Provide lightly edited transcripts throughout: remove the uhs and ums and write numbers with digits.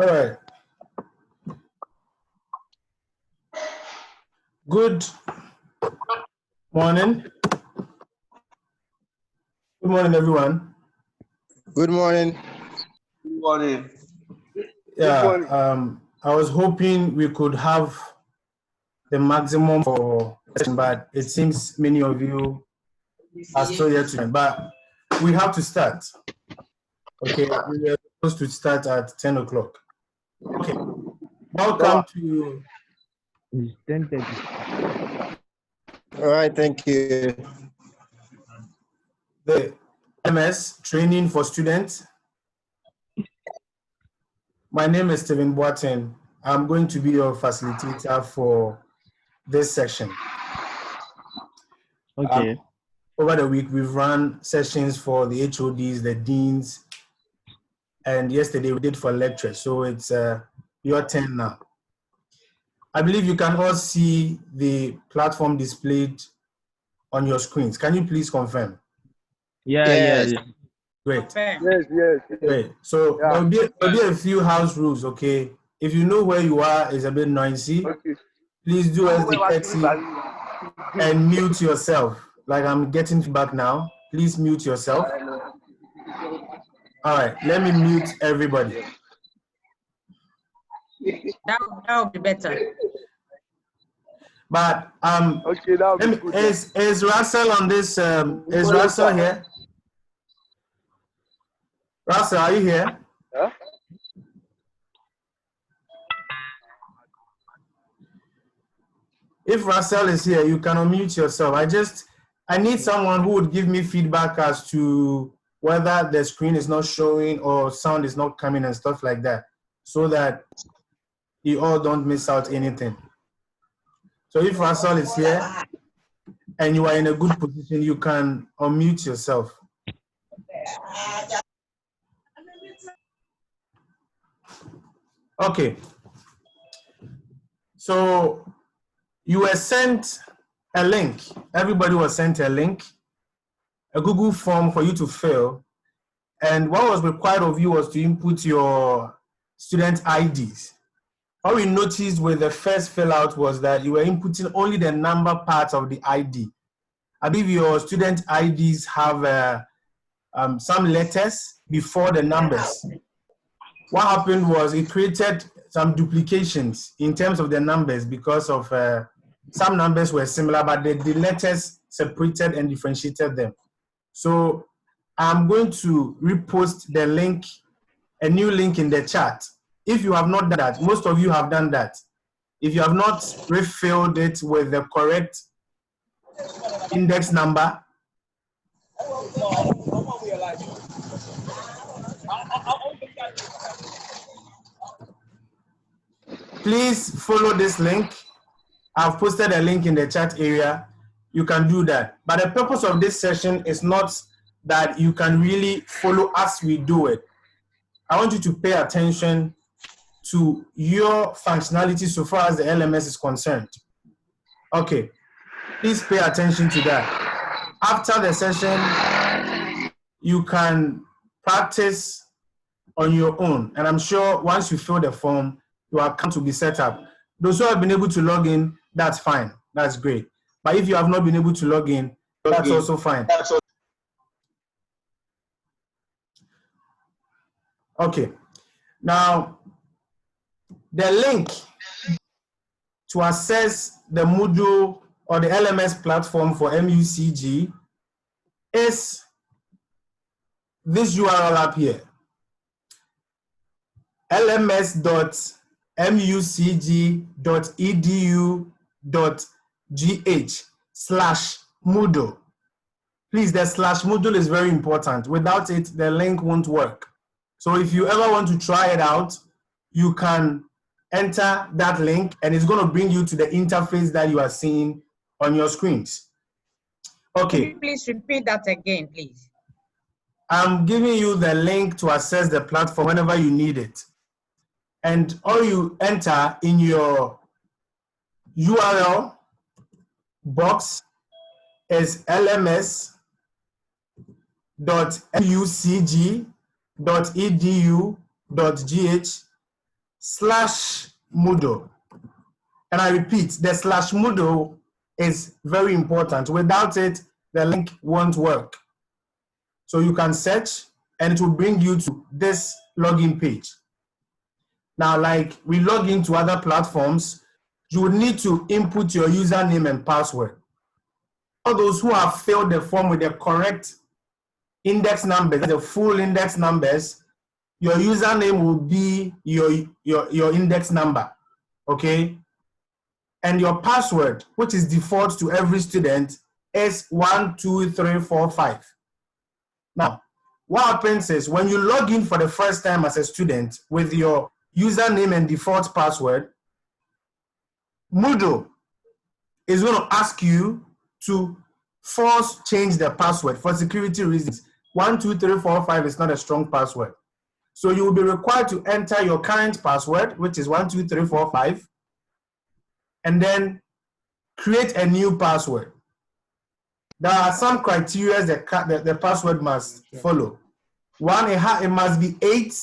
All right. Good morning. Good morning, everyone. Good morning. Good morning. Yeah, Good morning. I was hoping we could have the maximum for session, but it seems many of you are still here tonight. But we have to start. Okay, we are supposed to start at 10 o'clock. Okay, welcome to. It's 10:30. All right, thank you. The LMS training for students. My name is Stephen Boateng. I'm going to be your facilitator for this section. Okay. Over the week, we've run sessions for the HODs, the deans, and yesterday we did for lectures. So it's your turn now. I believe you can all see the platform displayed on your screens. Can you please confirm? Yeah. Great. Yes. Great. So there'll be a few house rules, okay? If you know where you are, it's a bit noisy. Okay. Please do as the courtesy and mute yourself. Like I'm getting feedback now. Please mute yourself. All right, let me mute everybody. That would be better. But Okay, that would be good. Is Russell on this? Is Russell here? Russell, are you here? Huh? If Russell is here, you can unmute yourself. I need someone who would give me feedback as to whether the screen is not showing or sound is not coming and stuff like that, so that you all don't miss out anything. So if Russell is here and you are in a good position, you can unmute yourself. Okay. So you were sent a link. Everybody was sent a link, a Google form for you to fill. And what was required of you was to input your student IDs. What we noticed with the first fill out was that you were inputting only the number part of the ID. I believe your student IDs have some letters before the numbers. What happened was it created some duplications in terms of the numbers because of some numbers were similar, but the letters separated and differentiated them. So I'm going to repost the link, a new link in the chat. If you have not done that, most of you have done that. If you have not refilled it with the correct index number, please follow this link. I've posted a link in the chat area. You can do that. But the purpose of this session is not that you can really follow as we do it. I want you to pay attention to your functionality so far as the LMS is concerned. Okay, please pay attention to that. After the session, you can practice on your own. And I'm sure once you fill the form, your account will be set up. Those who have been able to log in, that's fine. That's great. But if you have not been able to log in, that's also fine. Okay. Now, the link to access the Moodle or the LMS platform for MUCG is this URL up here, lms.mucg.edu.gh/Moodle. Please, the /Moodle is very important. Without it, the link won't work. So if you ever want to try it out, you can enter that link and it's going to bring you to the interface that you are seeing on your screens. Okay. Can you please repeat that again, please? I'm giving you the link to access the platform whenever you need it. And all you enter in your URL box is lms.mucg.edu.gh /Moodle. And I repeat, the /Moodle is very important. Without it, the link won't work. So you can search and it will bring you to this login page. Now, like we log into other platforms, you will need to input your username and password. All those who have filled the form with the correct index numbers, the full index numbers, your username will be your index number, okay? And your password, which is default to every student, is 12345. Now, what happens is when you log in for the first time as a student with your username and default password, Moodle is going to ask you to force change the password for security reasons. 12345 is not a strong password. So you will be required to enter your current password, which is 12345, and then create a new password. There are some criteria that the password must follow. One, it must be 8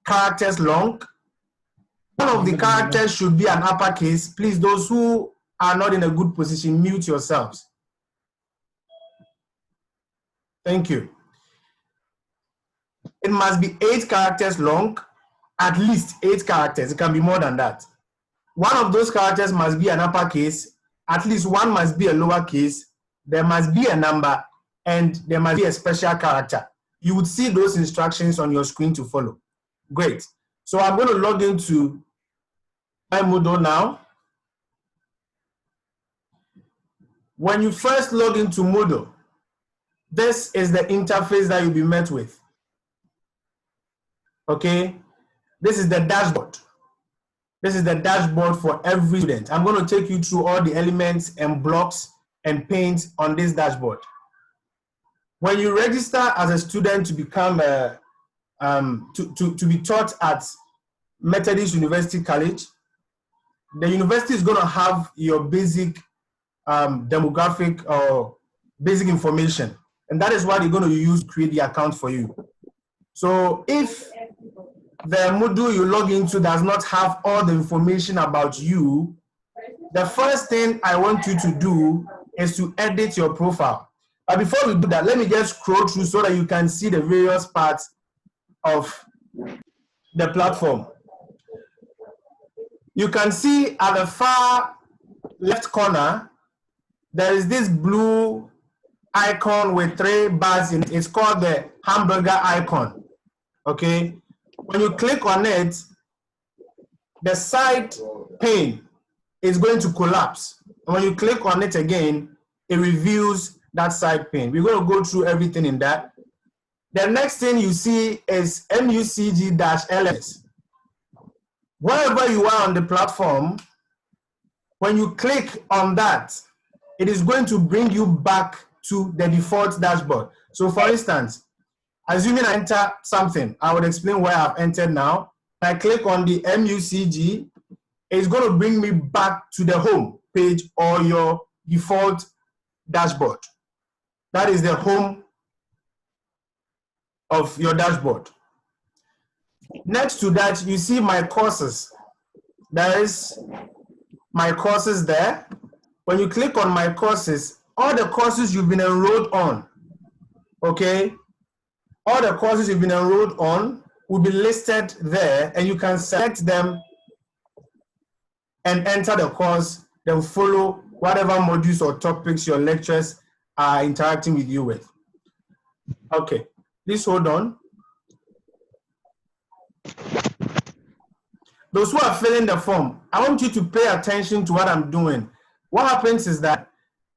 characters long. One of the characters should be an uppercase. Please, those who are not in a good position, mute yourselves. Thank you. It must be 8 characters long, at least 8 characters. It can be more than that. One of those characters must be an uppercase, at least one must be a lowercase, there must be a number, and there must be a special character. You would see those instructions on your screen to follow. Great. So I'm going to log into my Moodle now. When you first log into Moodle, this is the interface that you'll be met with. Okay, this is the dashboard. This is the dashboard for every student. I'm going to take you through all the elements and blocks and panes on this dashboard. When you register as a student to become to be taught at Methodist University College, the university is going to have your basic demographic or basic information, and that is what they're going to use to create the account for you. So if the Moodle you log into does not have all the information about you, the first thing I want you to do is to edit your profile. But before we do that, let me just scroll through so that you can see the various parts of the platform. You can see at the far left corner, there is this blue icon with 3 bars in it. It's called the hamburger icon. Okay, when you click on it, the side pane is going to collapse. And when you click on it again, it reveals that side pane. We're going to go through everything in that. The next thing you see is MUCG-LMS. Wherever you are on the platform, when you click on that, it is going to bring you back to the default dashboard. So for instance, assuming I enter something, I would explain where I've entered now. I click on the MUCG, it's going to bring me back to the home page or your default dashboard. That is the home of your dashboard. Next to that, you see my courses. There is my courses there. When you click on my courses, all the courses you've been enrolled on, okay? All the courses you've been enrolled on will be listed there, and you can select them and enter the course, then follow whatever modules or topics your lecturers are interacting with you with. Okay, please hold on. Those who are filling the form, I want you to pay attention to what I'm doing. What happens is that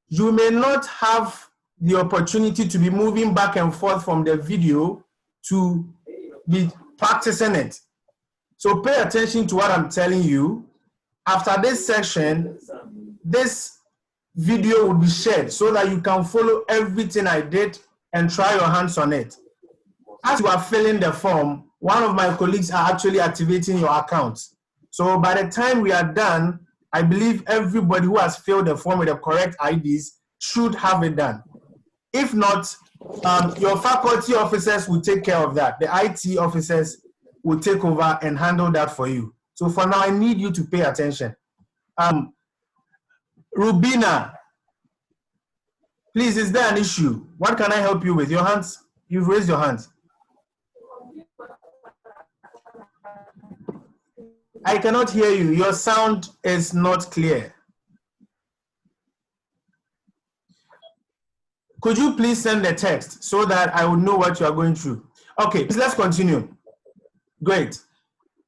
you may not have the opportunity to be moving back and forth from the video to be practicing it. So pay attention to what I'm telling you. After this section, this video will be shared so that you can follow everything I did and try your hands on it. As you are filling the form, one of my colleagues are actually activating your accounts. So by the time we are done, I believe everybody who has filled the form with the correct IDs should have it done. If not, your faculty officers will take care of that. The IT officers will take over and handle that for you. So So for now, I need you to pay attention. Rubina, please, is there an issue? What can I help you with? Your hands, you've raised your hands. I cannot hear you. Your sound is not clear. Could you please send a text so that I will know what you are going through? Okay, let's continue. Great.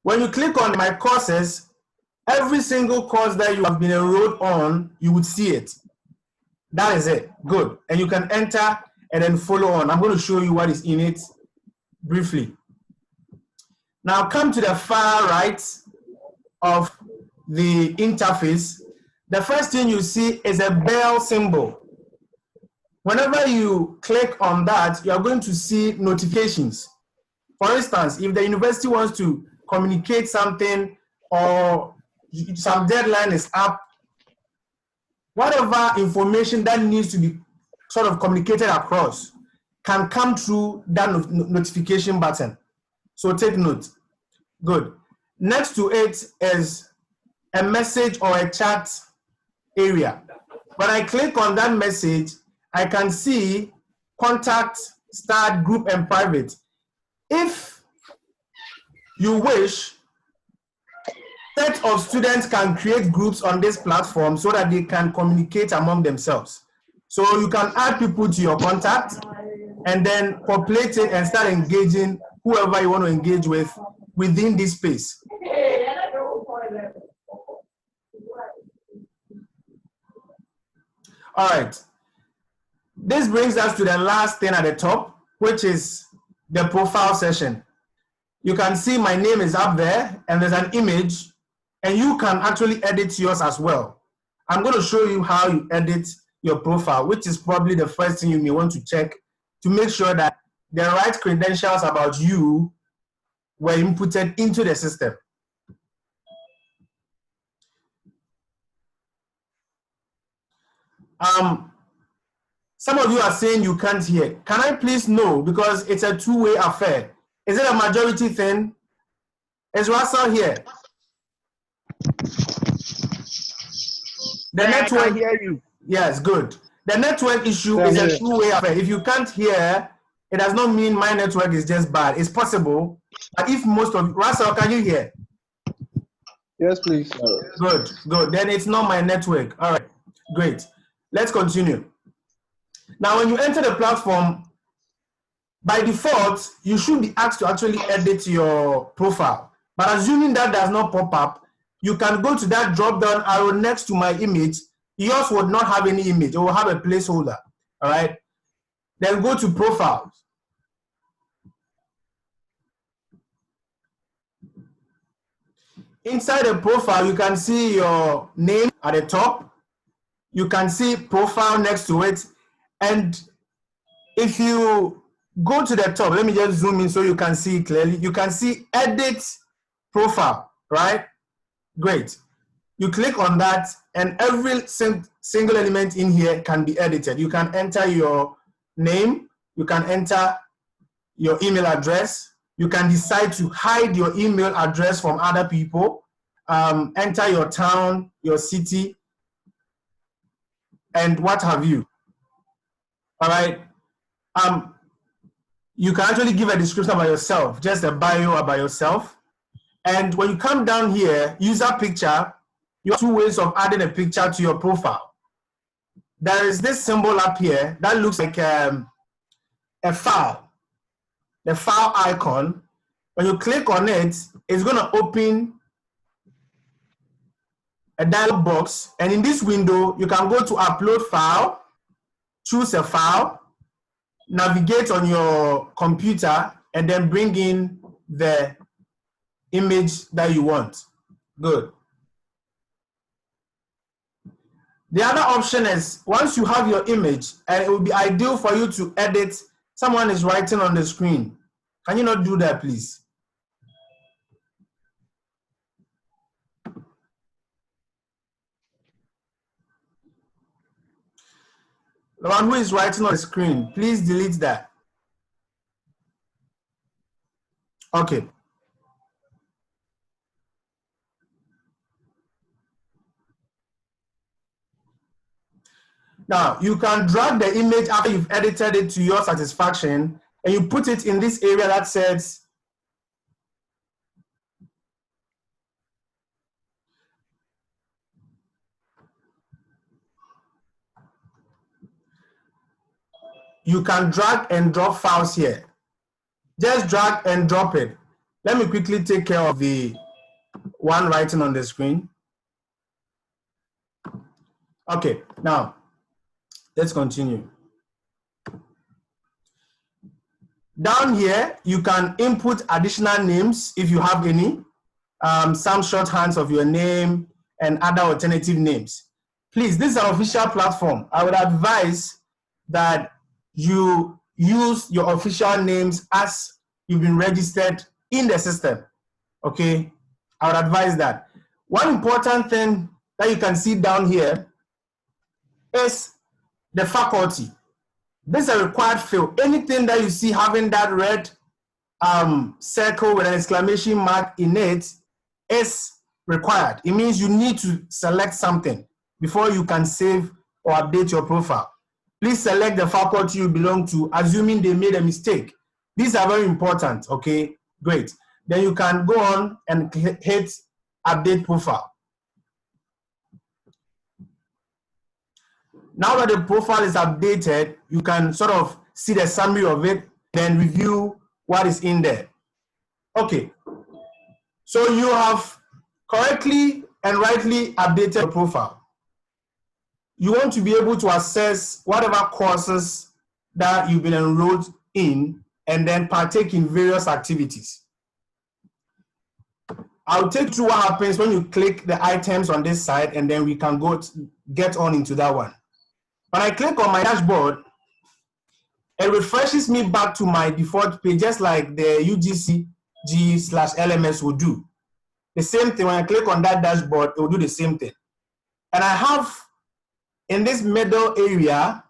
When you click on my courses, every single course that you have been enrolled on, you would see it. That is it. Good. And you can enter and then follow on. I'm going to show you what is in it briefly. Now come to the far right of the interface. The first thing you see is a bell symbol. Whenever you click on that, you are going to see notifications. For instance, if the university wants to communicate something or some deadline is up, whatever information that needs to be sort of communicated across can come through that notification button. So take note. Good. Next to it is a message or a chat area. When I click on that message, I can see contact, start, group, and private. If you wish, set of students can create groups on this platform so that they can communicate among themselves. So you can add people to your contact and then populate it and start engaging whoever you want to engage with within this space. All right. This brings us to the last thing at the top, which is the profile session. You can see my name is up there and there's an image, and you can actually edit yours as well. I'm going to show you how you edit your profile, which is probably the first thing you may want to check to make sure that the right credentials about you were inputted into the system. Some of you are saying you can't hear. Can I please know, because it's a two-way affair? Is it a majority thing? Is Russell here? The network. I can hear you. Yes, good. The network issue is a two-way affair. If you can't hear, it does not mean my network is just bad. It's possible. But if most of Russell, can you hear? Yes, please. Good, good. Then it's not my network. All right, great. Let's continue. Now, when you enter the platform, by default, you should be asked to actually edit your profile. But assuming that does not pop up, you can go to that drop-down arrow next to my image. Yours would not have any image. It will have a placeholder. All right. Then go to profiles. Inside the profile, you can see your name at the top. You can see profile next to it. And if you go to the top, let me just zoom in so you can see it clearly. You can see edit profile, right? Great. You click on that and every single element in here can be edited. You can enter your name. You can enter your email address. You can decide to hide your email address from other people. Enter your town, your city, and what have you. All right. You can actually give a description about yourself, just a bio about yourself. And when you come down here, user picture, you have two ways of adding a picture to your profile. There is this symbol up here that looks like a file, the file icon. When you click on it, it's going to open a dialog box. And in this window, you can go to upload file, choose a file, navigate on your computer, and then bring in the image that you want. Good. The other option is, once you have your image, and it would be ideal for you to edit, someone is writing on the screen. Can you not do that, please? The one who is writing on the screen, please delete that. Okay. Now, you can drag the image after you've edited it to your satisfaction, and you put it in this area that says you can drag and drop files here. Just drag and drop it. Let me quickly take care of the one writing on the screen. Okay, now let's continue. Down here, you can input additional names if you have any, some shorthands of your name and other alternative names. Please, this is an official platform. I would advise that you use your official names as you've been registered in the system, okay? I would advise that. One important thing that you can see down here is the faculty. This is a required field. Anything that you see having that red circle with an exclamation mark in it is required. It means you need to select something before you can save or update your profile. Please select the faculty you belong to, assuming they made a mistake. These are very important, okay? Great. Then you can go on and hit update profile. Now that the profile is updated, you can sort of see the summary of it, then review what is in there. Okay, so you have correctly and rightly updated your profile. You want to be able to assess whatever courses that you've been enrolled in and then partake in various activities. I'll take you through what happens when you click the items on this side, and then we can get on into that one. When I click on my dashboard, it refreshes me back to my default page, just like the UGC/LMS will do. The same thing, when I click on that dashboard, it will do the same thing. And I have, in this middle area,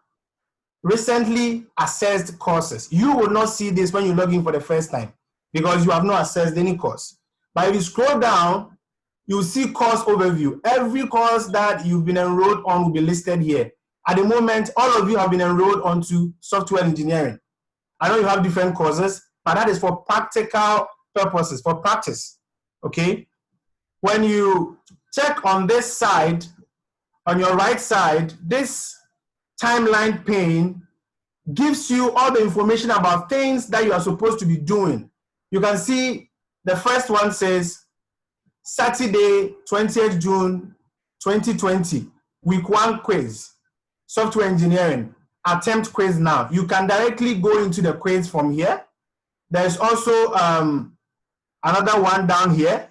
recently assessed courses. You will not see this when you log in for the first time because you have not assessed any course. But if you scroll down, you'll see course overview. Every course that you've been enrolled on will be listed here. At the moment, all of you have been enrolled onto software engineering. I know you have different courses, but that is for practical purposes, for practice, okay? When you check on this side, on your right side, this timeline pane gives you all the information about things that you are supposed to be doing. You can see the first one says Saturday, 20th June, 2020, week 1 quiz. Software engineering, attempt quiz now. You can directly go into the quiz from here. There's also another one down here.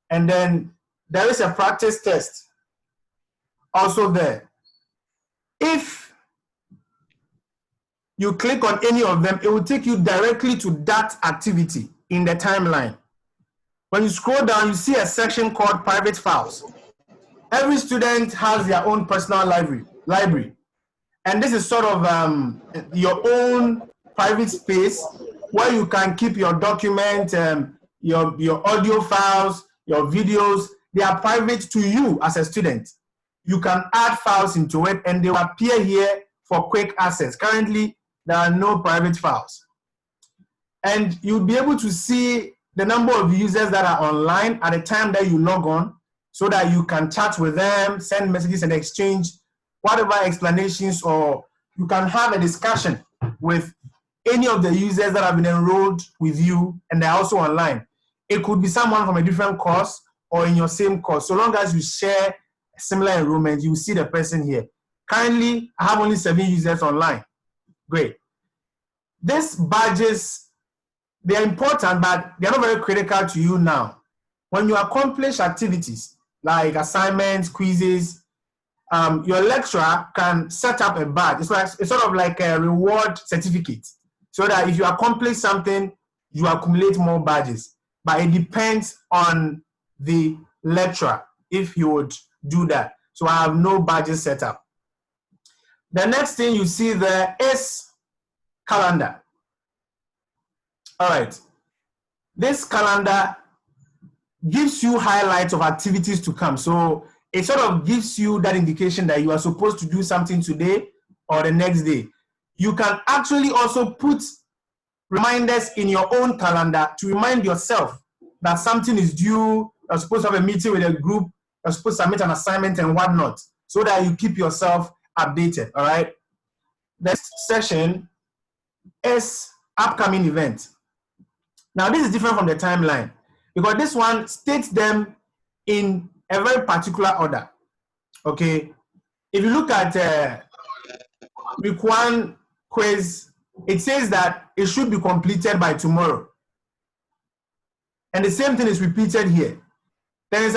And then there is a practice test also there. If you click on any of them, it will take you directly to that activity in the timeline. When you scroll down, you see a section called private files. Every student has their own personal library. And this is sort of your own private space where you can keep your document, your audio files, your videos. They are private to you as a student. You can add files into it and they will appear here for quick access. Currently, there are no private files. And you'll be able to see the number of users that are online at the time that you log on so that you can chat with them, send messages and exchange whatever explanations, or you can have a discussion with any of the users that have been enrolled with you and they're also online. It could be someone from a different course or in your same course. So long as you share a similar enrollment, you will see the person here. Currently, I have only 7 users online. Great. These badges, they're important, but they're not very critical to you now. When you accomplish activities like assignments, quizzes, your lecturer can set up a badge. It's sort of like a reward certificate, so that if you accomplish something, you accumulate more badges. But it depends on the lecturer if he would do that. So I have no badges set up. The next thing you see there is calendar. All right. This calendar gives you highlights of activities to come. So it sort of gives you that indication that you are supposed to do something today or the next day. You can actually also put reminders in your own calendar to remind yourself that something is due, you're supposed to have a meeting with a group, you're supposed to submit an assignment and whatnot, so that you keep yourself updated, all right? Next session is upcoming event. Now, this is different from the timeline because this one states them in a very particular order, okay? If you look at week 1 quiz, it says that it should be completed by tomorrow. And the same thing is repeated here. There is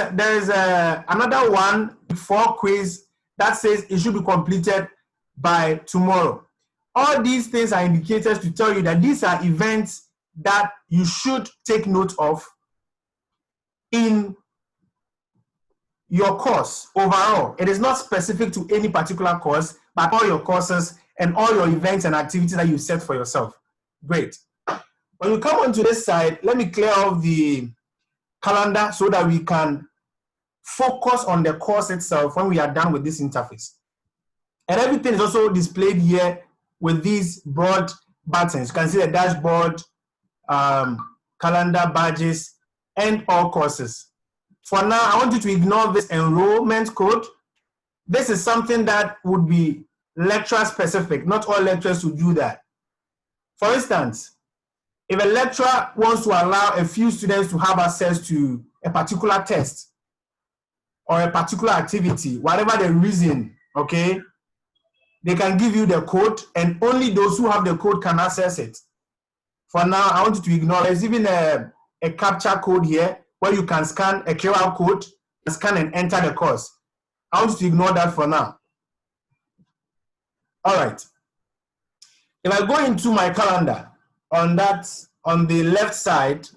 another one, week 4 quiz, that says it should be completed by tomorrow. All these things are indicators to tell you that these are events that you should take note of in your course overall. It is not specific to any particular course, but all your courses and all your events and activities that you set for yourself. Great. When you come onto this side, let me clear off the calendar so that we can focus on the course itself when we are done with this interface. And everything is also displayed here with these broad buttons. You can see the dashboard, calendar, badges, and all courses. For now, I want you to ignore this enrollment code. This is something that would be lecturer specific. Not all lecturers will do that. For instance, if a lecturer wants to allow a few students to have access to a particular test or a particular activity, whatever the reason, okay, they can give you the code and only those who have the code can access it. For now, I want you to ignore. There's even a captcha code here where you can scan a QR code, scan and enter the course. I want you to ignore that for now. All right. If I go into my calendar, on the left side,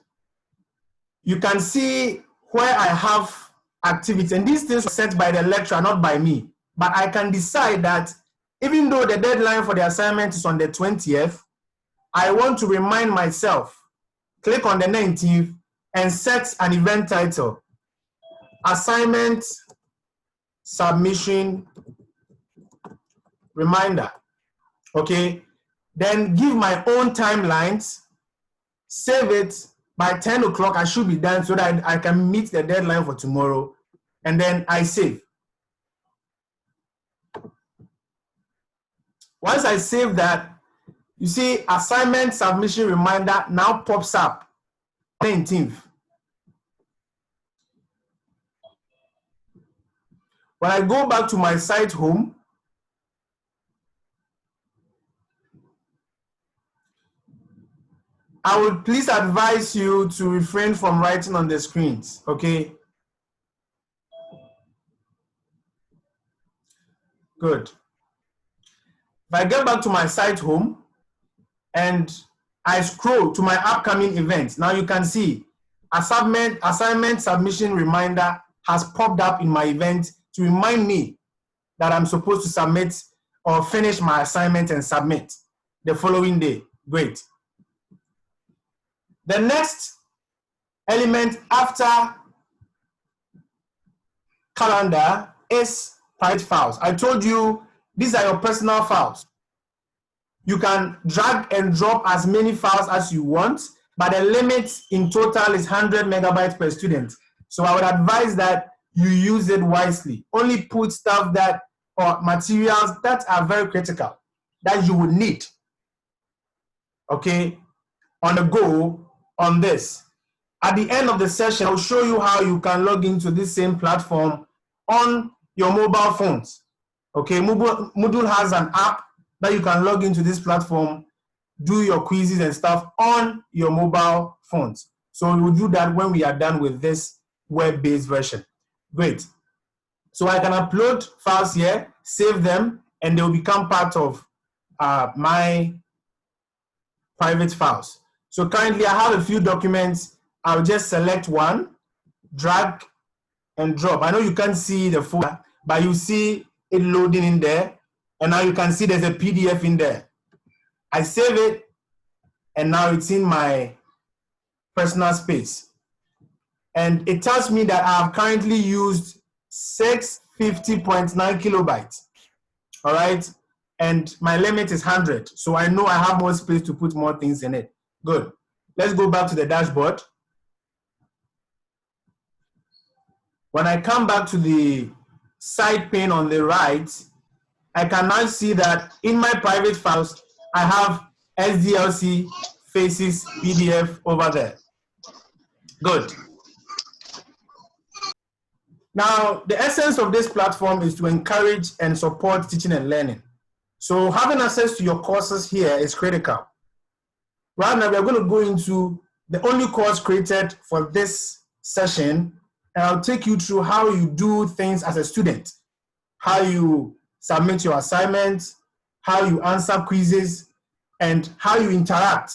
you can see where I have activities. And these things were set by the lecturer, not by me. But I can decide that even though the deadline for the assignment is on the 20th, I want to remind myself, click on the 19th and set an event title, assignment submission reminder, okay? Then give my own timelines, save it, by 10 o'clock I should be done so that I can meet the deadline for tomorrow, and then I save. Once I save that, you see assignment submission reminder now pops up 19th. When I go back to my site home, I would please advise you to refrain from writing on the screens, okay? Good. If I get back to my site home and I scroll to my upcoming events, now you can see assignment submission reminder has popped up in my event to remind me that I'm supposed to submit or finish my assignment and submit the following day. Great. The next element after calendar is private files. I told you these are your personal files. You can drag and drop as many files as you want, but the limit in total is 100 megabytes per student. So I would advise that you use it wisely. Only put stuff that, or materials that are very critical, that you would need, okay, on the go on this. At the end of the session, I'll show you how you can log into this same platform on your mobile phones. Okay, Moodle has an app that you can log into this platform, do your quizzes and stuff on your mobile phones. So we'll do that when we are done with this web-based version. Great. So I can upload files here, save them, and they will become part of my private files. So currently I have a few documents. I'll just select one, drag and drop. I know you can't see the folder, but you see it loading in there. And now you can see there's a PDF in there. I save it, and now it's in my personal space. And it tells me that I have currently used 650.9 kilobytes. All right. and my limit is 100. So I know I have more space to put more things in it. Good. Let's go back to the dashboard. When I come back to the side pane on the right, I can now see that in my private files, I have SDLC, Faces, PDF over there. Good. Now, the essence of this platform is to encourage and support teaching and learning. So having access to your courses here is critical. Right now, we're going to go into the only course created for this session, and I'll take you through how you do things as a student, how you submit your assignments, how you answer quizzes, and how you interact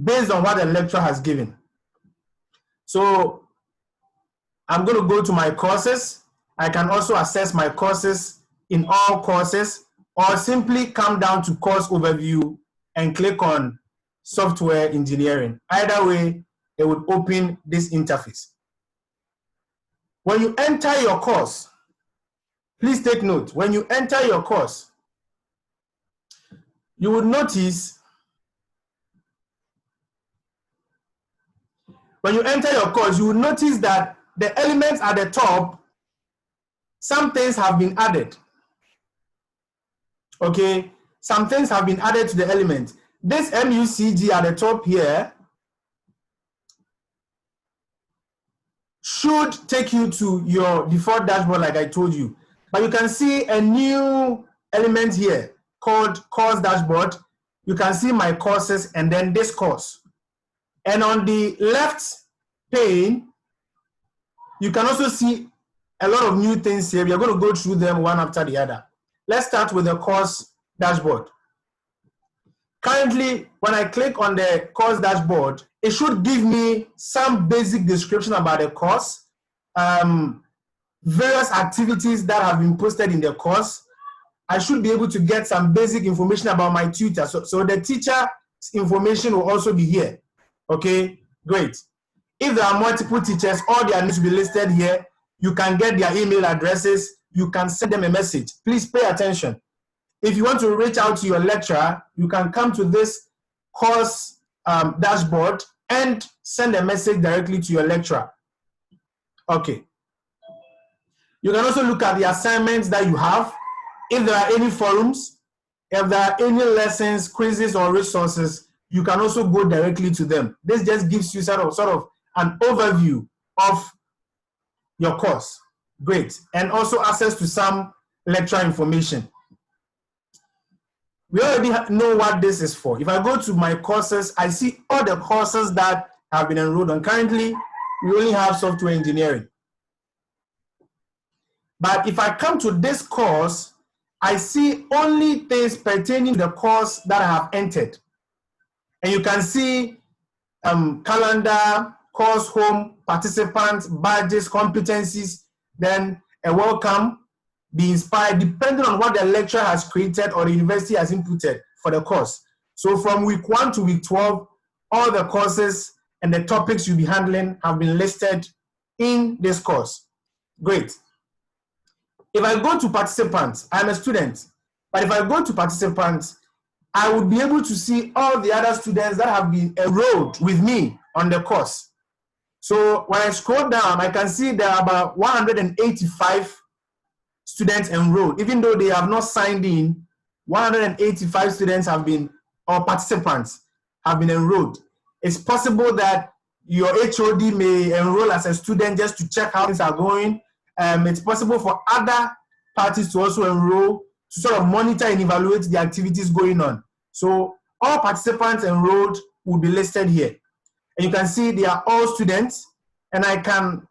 based on what the lecturer has given. So I'm going to go to my courses. I can also access my courses in all courses, or simply come down to course overview and click on software engineering. Either way, it would open this interface. When you enter your course, please take note, when you enter your course, you would notice, when you enter your course, you will notice that the elements at the top, some things have been added. Okay, some things have been added to the element. This MUCG at the top here should take you to your default dashboard like I told you. But you can see a new element here called course dashboard. You can see my courses and then this course. And on the left pane, you can also see a lot of new things here. We are going to go through them one after the other. Let's start with the course dashboard. Currently, when I click on the course dashboard, it should give me some basic description about the course, various activities that have been posted in the course. I should be able to get some basic information about my tutor. So the teacher's information will also be here. Okay, great. If there are multiple teachers, all their names will be listed here. You can get their email addresses. You can send them a message. Please pay attention. If you want to reach out to your lecturer, you can come to this course dashboard and send a message directly to your lecturer. Okay. You can also look at the assignments that you have. If there are any forums, if there are any lessons, quizzes, or resources, you can also go directly to them. This just gives you sort of an overview of your course. Great. And also access to some lecture information. We already know what this is for. If I go to my courses, I see all the courses that have been enrolled on. Currently, we only have software engineering. But if I come to this course, I see only things pertaining to the course that I have entered. And you can see calendar, course home, participants, badges, competencies, then a welcome, be inspired, depending on what the lecturer has created or the university has inputted for the course. So from week 1 to week 12, all the courses and the topics you'll be handling have been listed in this course. Great. If I go to participants, I'm a student, but if I go to participants, I would be able to see all the other students that have been enrolled with me on the course. So when I scroll down, I can see there are about 185 students enrolled. Even though they have not signed in, 185 students have been, or participants have been enrolled. It's possible that your HOD may enroll as a student just to check how things are going. It's possible for other parties to also enroll to sort of monitor and evaluate the activities going on. So all participants enrolled will be listed here. And you can see they are all students, and I can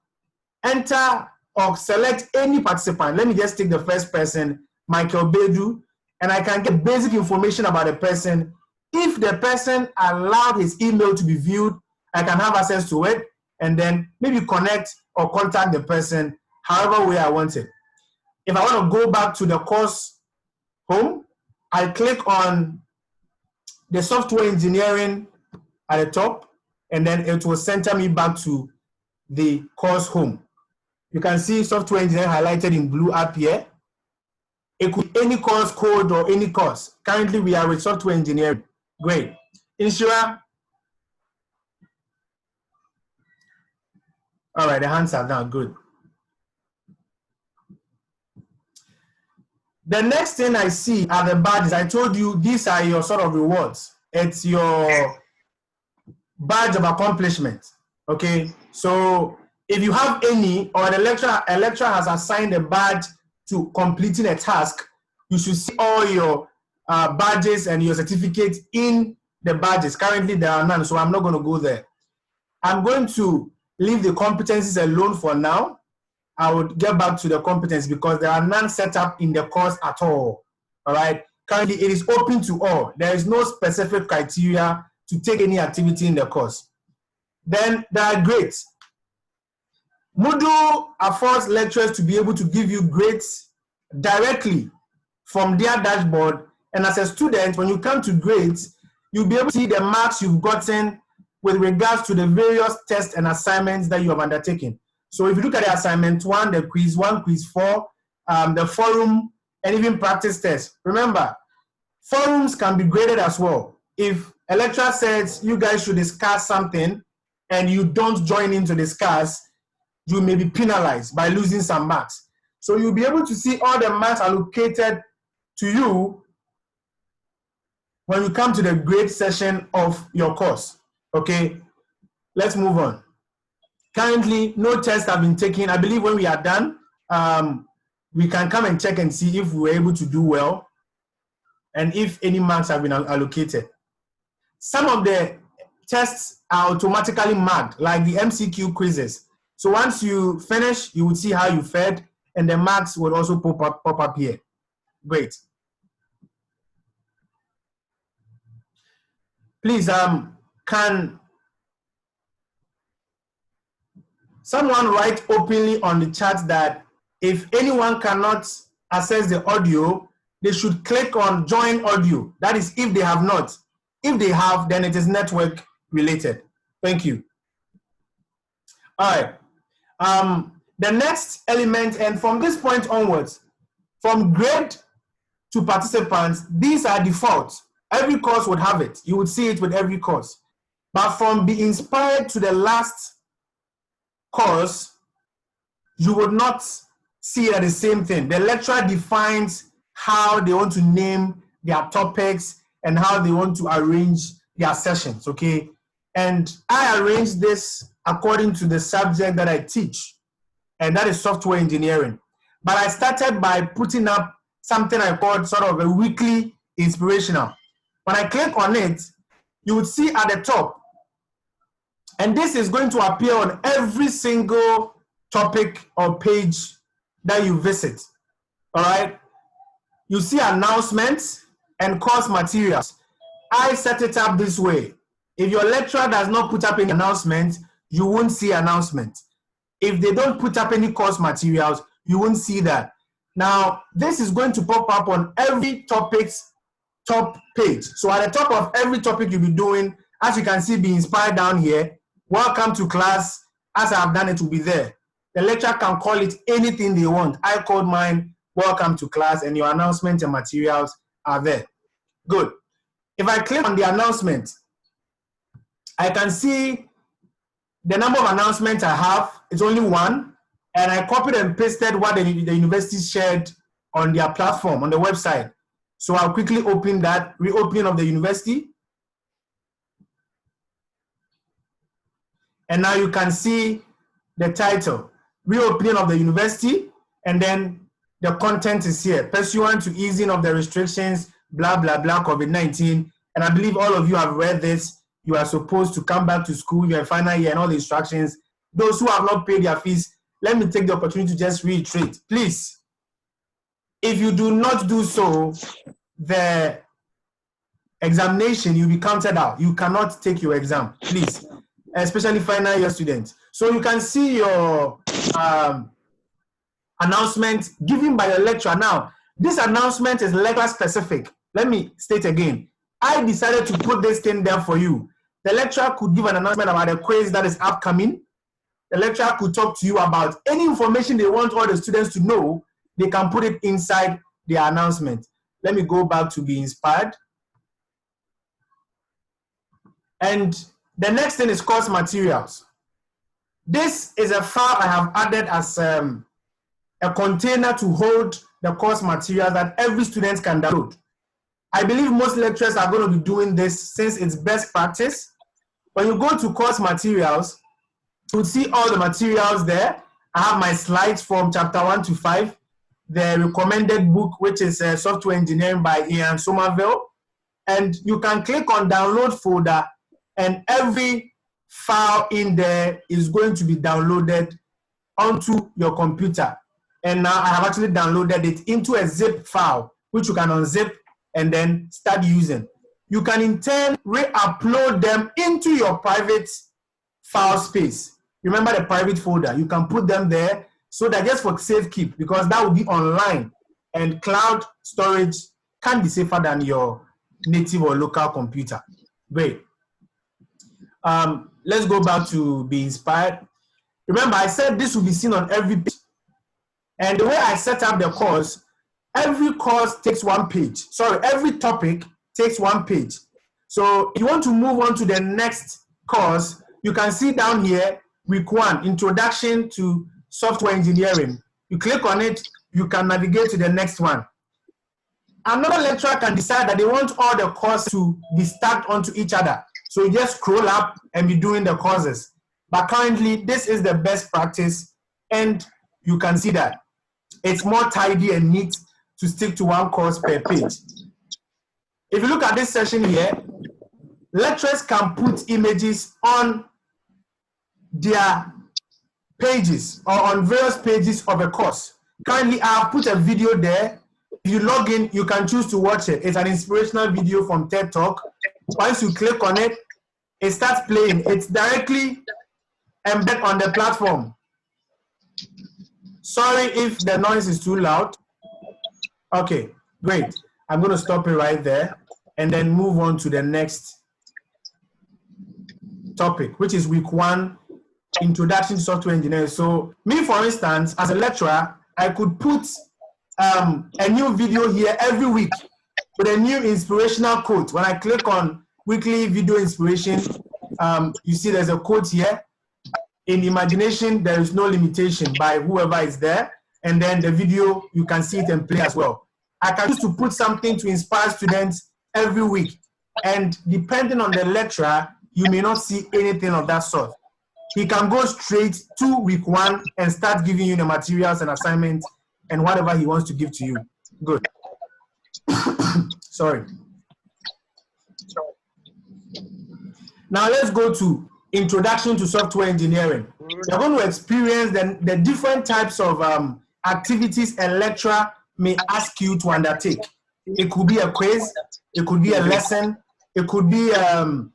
enter or select any participant. Let me just take the first person, Michael Bedu, and I can get basic information about the person. If the person allowed his email to be viewed, I can have access to it and then maybe connect or contact the person however way I want it. If I want to go back to the course home, I click on the software engineering at the top, and then it will center me back to the course home. You can see software engineering highlighted in blue up here. It could be any course code or any course. Currently, we are with software engineering. Great. Inshira? All right, the hands are down. Good. The next thing I see are the badges. I told you these are your sort of rewards. It's your badge of accomplishment. Okay, so if you have any, or a lecturer has assigned a badge to completing a task, you should see all your badges and your certificates in the badges. Currently, there are none, so I'm not going to go there. I'm going to leave the competencies alone for now. I would get back to the competence because there are none set up in the course at all. All right. Currently, it is open to all. There is no specific criteria to take any activity in the course. Then there are grades. Moodle affords lecturers to be able to give you grades directly from their dashboard. And as a student, when you come to grades, you'll be able to see the marks you've gotten with regards to the various tests and assignments that you have undertaken. So if you look at the assignment 1, the quiz 1, quiz 4, the forum, and even practice tests. Remember, forums can be graded as well. If a lecturer says you guys should discuss something and you don't join in to discuss, you may be penalized by losing some marks. So you'll be able to see all the marks allocated to you when you come to the grade session of your course. Okay, let's move on. Currently, no tests have been taken. I believe when we are done, we can come and check and see if we were able to do well and if any marks have been allocated. Some of the tests are automatically marked, like the MCQ quizzes. So once you finish, you will see how you fared, and the marks will also pop up here. Great. Please, can someone write openly on the chat that if anyone cannot access the audio, they should click on join audio. That is if they have not. If they have, then it is network related. Thank you. All right. The next element, and from this point onwards, from grade to participants, these are default. Every course would have it. You would see it with every course. But from Be Inspired to the last course, you would not see it as the same thing. The lecturer defines how they want to name their topics and how they want to arrange their sessions, okay? And I arrange this according to the subject that I teach, and that is software engineering. But I started by putting up something I called sort of a weekly inspirational. When I click on it, you would see at the top, and this is going to appear on every single topic or page that you visit, all right? You see announcements and course materials. I set it up this way. If your lecturer does not put up any announcements, you won't see announcements. If they don't put up any course materials, you won't see that. Now, this is going to pop up on every topic's top page. So at the top of every topic you'll be doing, as you can see, Be Inspired down here, welcome to class, as I've done, it will be there. The lecturer can call it anything they want. I called mine, welcome to class, and your announcements and materials are there. Good. If I click on the announcement, I can see the number of announcements I have. It's only one, and I copied and pasted what the university shared on their platform, on the website. So I'll quickly open that, reopening of the university. And now you can see the title, reopening of the university, and then the content is here, pursuant to easing of the restrictions, blah, blah, blah, COVID-19. And I believe all of you have read this. You are supposed to come back to school, your final year, and all the instructions. Those who have not paid their fees, let me take the opportunity to just reiterate. Please, if you do not do so, the examination, you'll be counted out. You cannot take your exam, please, especially final year students. So you can see your announcement given by the lecturer. Now, this announcement is lecturer specific. Let me state again. I decided to put this thing there for you. The lecturer could give an announcement about a quiz that is upcoming. The lecturer could talk to you about any information they want all the students to know. They can put it inside the announcement. Let me go back to Be Inspired. And the next thing is course materials. This is a file I have added as a container to hold the course materials that every student can download. I believe most lecturers are going to be doing this since it's best practice. When you go to course materials, you'll see all the materials there. I have my slides from chapter 1 to 5, the recommended book, which is Software Engineering by Ian Somerville. And you can click on download folder, and every file in there is going to be downloaded onto your computer. And now I have actually downloaded it into a zip file, which you can unzip and then start using. You can in turn re-upload them into your private file space. Remember the private folder, you can put them there so that just for safekeep, because that will be online and cloud storage can be safer than your native or local computer. Great. Let's go back to Be Inspired. Remember, I said this will be seen on every page. And the way I set up the course, every course takes 1 page. Sorry, every topic takes 1 page. So if you want to move on to the next course, you can see down here, week 1, Introduction to Software Engineering. You click on it, you can navigate to the next one. Another lecturer can decide that they want all the courses to be stacked onto each other. So you just scroll up and be doing the courses. But currently, this is the best practice, and you can see that it's more tidy and neat to stick to 1 course per page. If you look at this section here, lecturers can put images on their pages or on various pages of a course. Currently, I have put a video there. If you log in, you can choose to watch it. It's an inspirational video from TED Talk. Once you click on it, it starts playing. It's directly embedded on the platform. Sorry if the noise is too loud. Okay, great. I'm going to stop it right there and then move on to the next topic, which is week 1, Introduction to Software Engineering. So me, for instance, as a lecturer, I could put a new video here every week with a new inspirational quote. When I click on weekly video inspiration, you see there's a quote here. In imagination, there is no limitation, by whoever is there. And then the video, you can see it and play as well. I can choose to put something to inspire students every week. And depending on the lecturer, you may not see anything of that sort. He can go straight to week 1 and start giving you the materials and assignments and whatever he wants to give to you. Good. Sorry. Now let's go to Introduction to Software Engineering. You're going to experience the different types of activities a lecturer may ask you to undertake. It could be a quiz, it could be a lesson, it could be an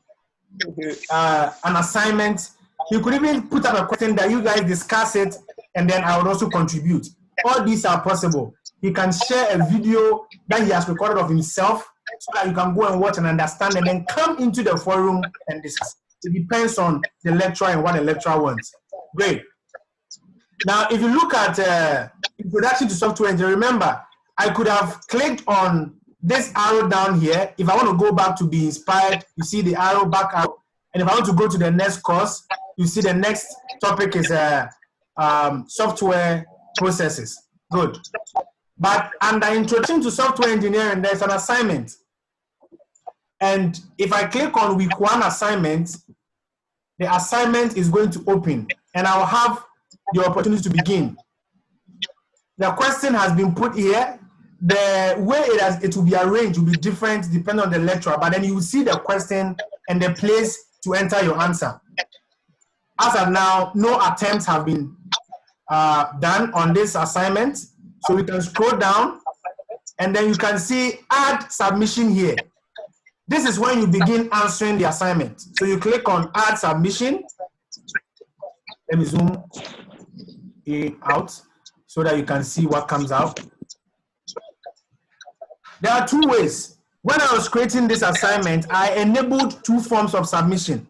assignment. You could even put up a question that you guys discuss it, and then I would also contribute. All these are possible. He can share a video that he has recorded of himself so that you can go and watch and understand and then come into the forum and discuss. It depends on the lecturer and what the lecturer wants. Great. Now, if you look at Introduction to Software Engineering, remember, I could have clicked on this arrow down here. If I want to go back to Be Inspired, you see the arrow, back arrow. And if I want to go to the next course, you see the next topic is software processes. Good. But under Introduction to Software Engineering, there's an assignment. And if I click on week 1 assignment, the assignment is going to open and I'll have the opportunity to begin. The question has been put here. The way it will be arranged will be different depending on the lecturer, but then you will see the question and the place to enter your answer. As of now, no attempts have been done on this assignment. So we can scroll down and then you can see add submission here. This is when you begin answering the assignment. So you click on add submission. Let me zoom it out so that you can see what comes out. There are 2 ways. When I was creating this assignment, I enabled 2 forms of submission.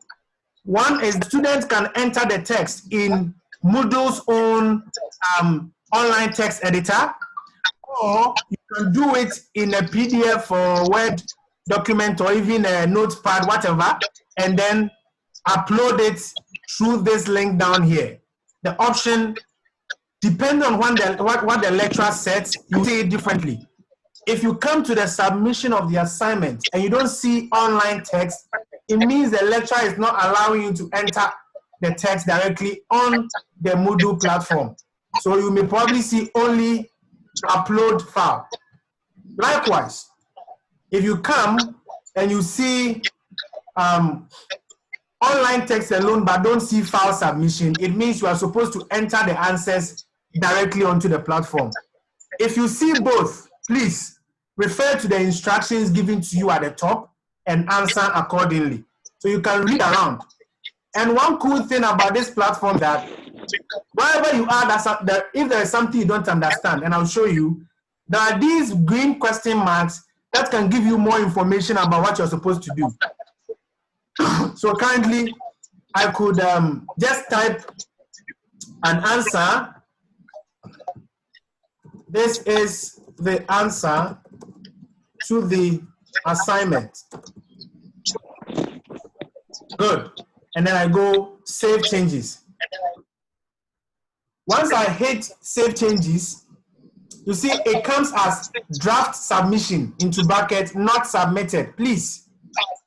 One is the student can enter the text in Moodle's own online text editor, or you can do it in a PDF or Word document or even a notepad, whatever, and then upload it through this link down here. The option, depending on what the lecturer sets, you see it differently. If you come to the submission of the assignment and you don't see online text, it means the lecturer is not allowing you to enter the text directly on the Moodle platform. So you may probably see only upload file. Likewise, if you come and you see online text alone but don't see file submission, it means you are supposed to enter the answers directly onto the platform. If you see both, please refer to the instructions given to you at the top and answer accordingly. So you can read around. And one cool thing about this platform that wherever you are, if there is something you don't understand, and I'll show you, there are these green question marks that can give you more information about what you're supposed to do. So currently, I could just type an answer. This is the answer to the assignment. Good. And then I go save changes. Once I hit save changes, you see it comes as draft submission into bracket not submitted. Please,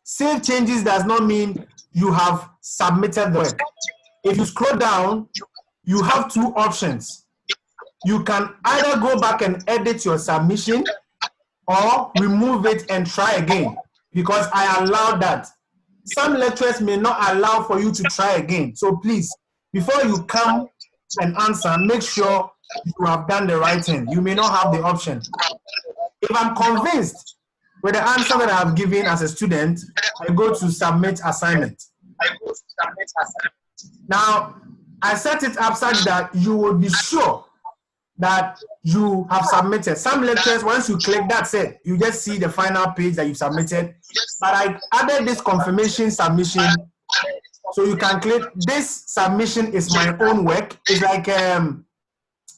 save changes does not mean you have submitted the work. If you scroll down, you have two options. You can either go back and edit your submission or remove it and try again, because I allowed that. Some lecturers may not allow for you to try again. So please, before you come and answer, make sure you have done the right thing. You may not have the option. If I'm convinced with the answer that I have given as a student, I go to submit assignment. Now, I set it up such that you will be sure that you have submitted. Some lectures, once you click, that's it. You just see the final page that you submitted. But I added this confirmation submission, so you can click, this submission is my own work. It's like a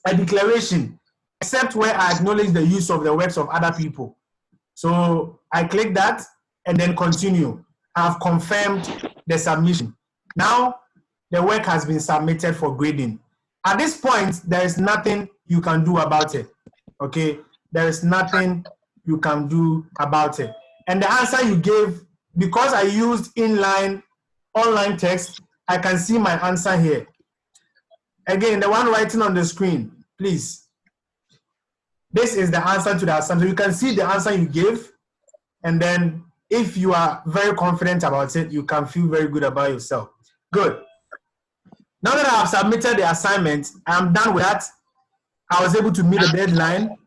declaration, except where I acknowledge the use of the works of other people. So I click that and then continue. I've confirmed the submission. Now the work has been submitted for grading. At this point, there is nothing you can do about it. Okay, there is nothing you can do about it. And the answer you gave, because I used inline online text, I can see my answer here. Again, the one writing on the screen, please. This is the answer to the assignment. You can see the answer you gave, and then if you are very confident about it, you can feel very good about yourself. Good. Now that I have submitted the assignment, I'm done with that. I was able to meet the deadline,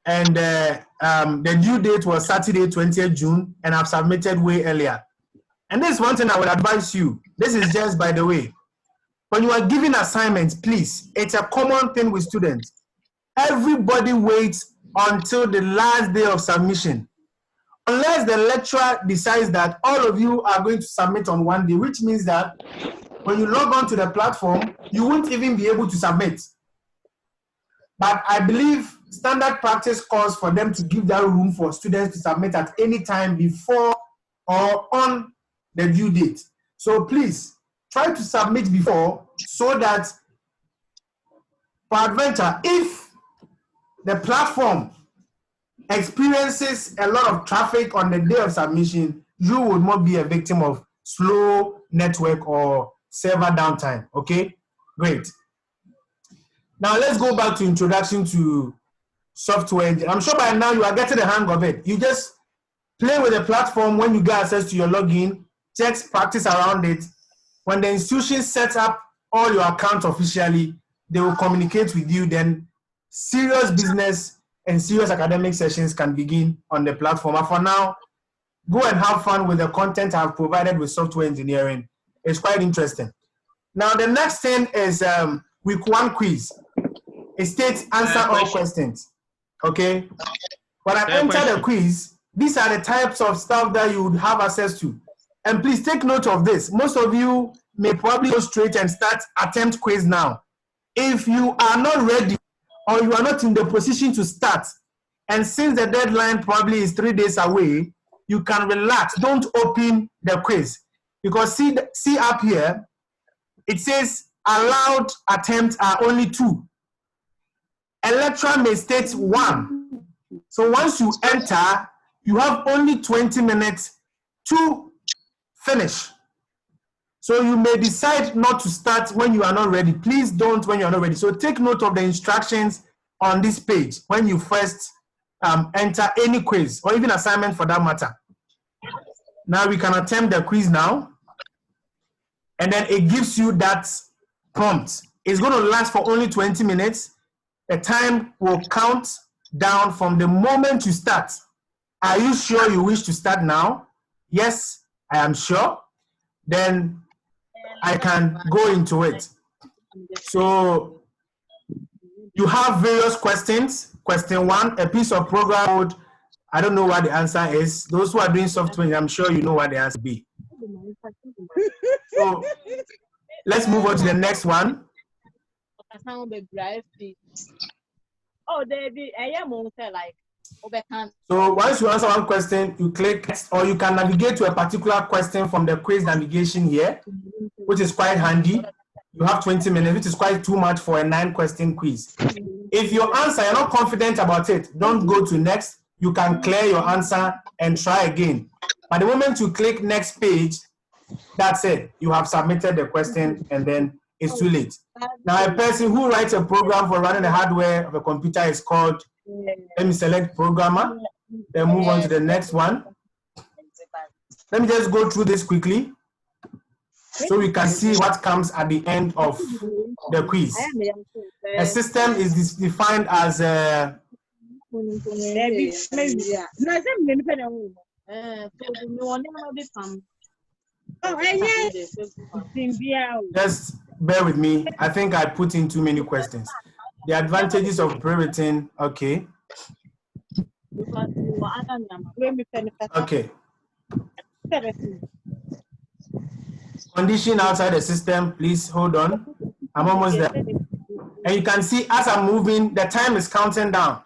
and the due date was Saturday, 20th June, and I've submitted way earlier. And this is one thing I would advise you. This is just by the way. When you are giving assignments, please, it's a common thing with students. Everybody waits until the last day of submission. Unless the lecturer decides that all of you are going to submit on one day, which means that when you log on to the platform, you won't even be able to submit. But I believe standard practice calls for them to give that room for students to submit at any time before or on the due date. So please, try to submit before, so that peradventure, if the platform experiences a lot of traffic on the day of submission, you would not be a victim of slow network or server downtime. Okay, great. Now let's go back to introduction to software engineering. I'm sure by now you are getting the hang of it. You just play with the platform when you get access to your login, just practice around it. When the institution sets up all your accounts officially, they will communicate with you. Then serious business and serious academic sessions can begin on the platform. But for now, go and have fun with the content I've provided with software engineering. It's quite interesting. Now, the next thing is week 1 quiz. It states answer all questions. Okay? When I enter the quiz, these are the types of stuff that you would have access to. And please take note of this. Most of you may probably go straight and start attempt quiz now. If you are not ready or you are not in the position to start, And since the deadline probably is 3 days away, you can relax. Don't open the quiz. Because see up here, it says allowed attempts are only 2. A lecturer may state 1. So once you enter, you have only 20 minutes to finish. So you may decide not to start when you are not ready. Please don't when you are not ready. So take note of the instructions on this page when you first enter any quiz or even assignment for that matter. Now we can attempt the quiz now. And then it gives you that prompt. It's going to last for only 20 minutes. The time will count down from the moment you start. Are you sure you wish to start now? Yes, I am sure. Then I can go into it. So you have various questions. Question 1, a piece of program code. I don't know what the answer is. Those who are doing software, I'm sure you know what the answer be. So let's move on to the next one. So once you answer one question, you click next, or you can navigate to a particular question from the quiz navigation here, which is quite handy. You have 20 minutes, which is quite too much for a 9-question quiz. If your answer, you're not confident about it, don't go to next. You can clear your answer and try again. But the moment you click next page, that's it. You have submitted the question and then it's too late. Now, a person who writes a program for running the hardware of a computer is called, let me select programmer, then move on to the next one. Let me just go through this quickly so we can see what comes at the end of the quiz. A system is defined as a just bear with me. I think I put in too many questions. The advantages of pre-written, okay. Okay. Condition outside the system, please hold on. I'm almost there. And you can see as I'm moving, the time is counting down.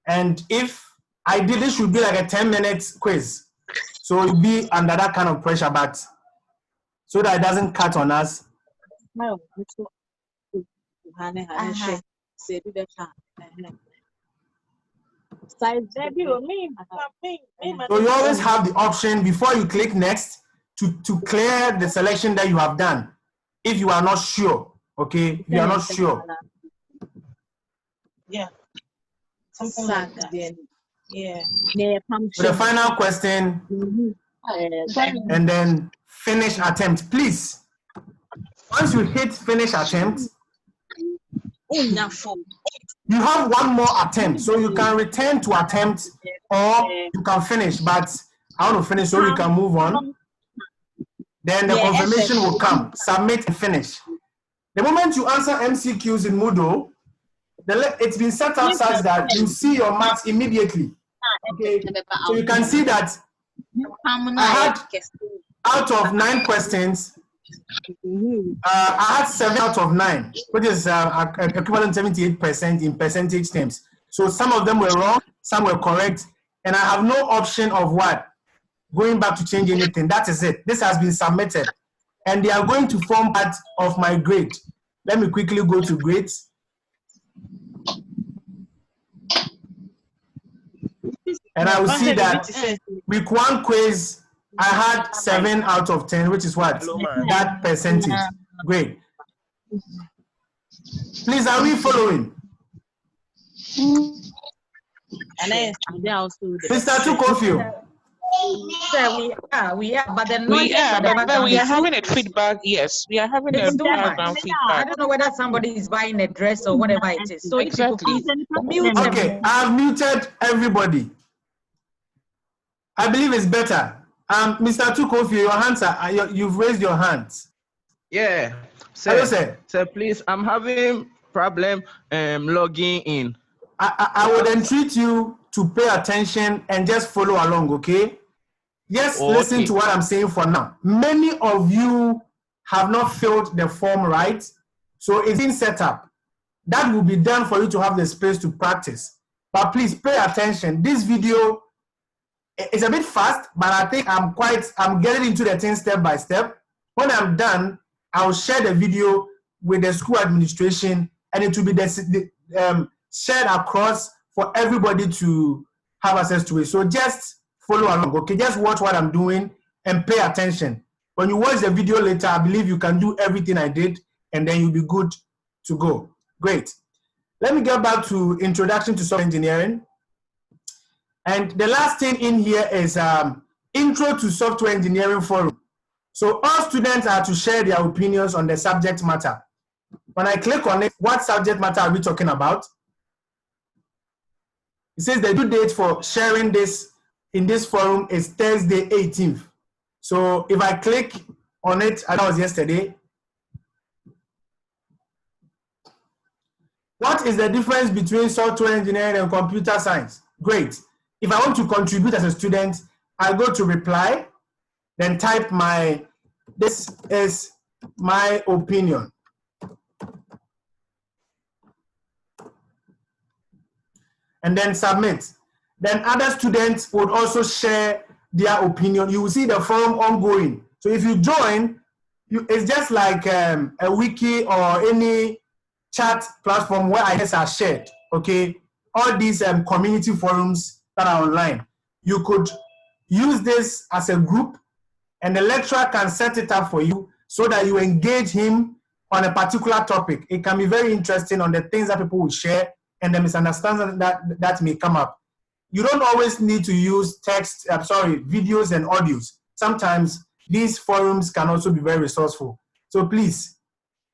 And if I did, this should be like a 10-minute quiz. So you'll be under that kind of pressure, but so that it doesn't cut on us. So you always have the option before you click next to clear the selection that you have done. If you are not sure, okay? If you are not sure. Yeah. Something like that. Yeah. So the final question, and then finish attempt. Please, once you hit finish attempt, you have one more attempt. So you can return to attempt or you can finish, but I want to finish so we can move on. Then the confirmation will come, submit and finish. The moment you answer MCQs in Moodle, it's been set up such that you see your marks immediately. Okay, so you can see that I had out of 9 questions, I had 7 out of 9, which is equivalent 78% in percentage terms. So some of them were wrong, some were correct, and I have no option of what? Going back to change anything. That is it. This has been submitted, and they are going to form part of my grade. Let me quickly go to grades. And I will see that week 1 quiz, I had 7 out of 10, which is what? That percentage. Great. Please, are we following? Mr. Tukofio. Sir, we are, but then we are having a feedback. Yes, we are having a background feedback. I don't know whether somebody is buying a dress or whatever it is. So exactly. If you could please mute them. Okay, I've muted everybody. I believe it's better. Mr. Tukofio, your hands are, you've raised your hands. Yeah. Hello, sir. Sir, please, I'm having problem logging in. I would entreat you to pay attention and just follow along, okay? Yes, okay. Listen to what I'm saying for now. Many of you have not filled the form right, so it's been set up. That will be done for you to have the space to practice. But please pay attention. This video is a bit fast, but I think I'm getting into the thing step by step. When I'm done, I'll share the video with the school administration, and it will be shared across for everybody to have access to it. So just follow along, okay? Just watch what I'm doing and pay attention. When you watch the video later, I believe you can do everything I did, and then you'll be good to go. Great. Let me get back to Introduction to Software Engineering. And the last thing in here is Intro to Software Engineering Forum. So all students are to share their opinions on the subject matter. When I click on it, what subject matter are we talking about? It says the due date for sharing this in this forum is Thursday 18th. So if I click on it, and that was yesterday. What is the difference between software engineering and computer science? Great. If I want to contribute as a student, I go to reply, then type this is my opinion. And then submit. Then other students would also share their opinion. You will see the forum ongoing. So if you join, it's just like a wiki or any chat platform where ideas are shared, okay? All these community forums that are online. You could use this as a group, and the lecturer can set it up for you so that you engage him on a particular topic. It can be very interesting on the things that people will share and the misunderstandings that may come up. You don't always need to use videos and audios. Sometimes these forums can also be very resourceful. So please,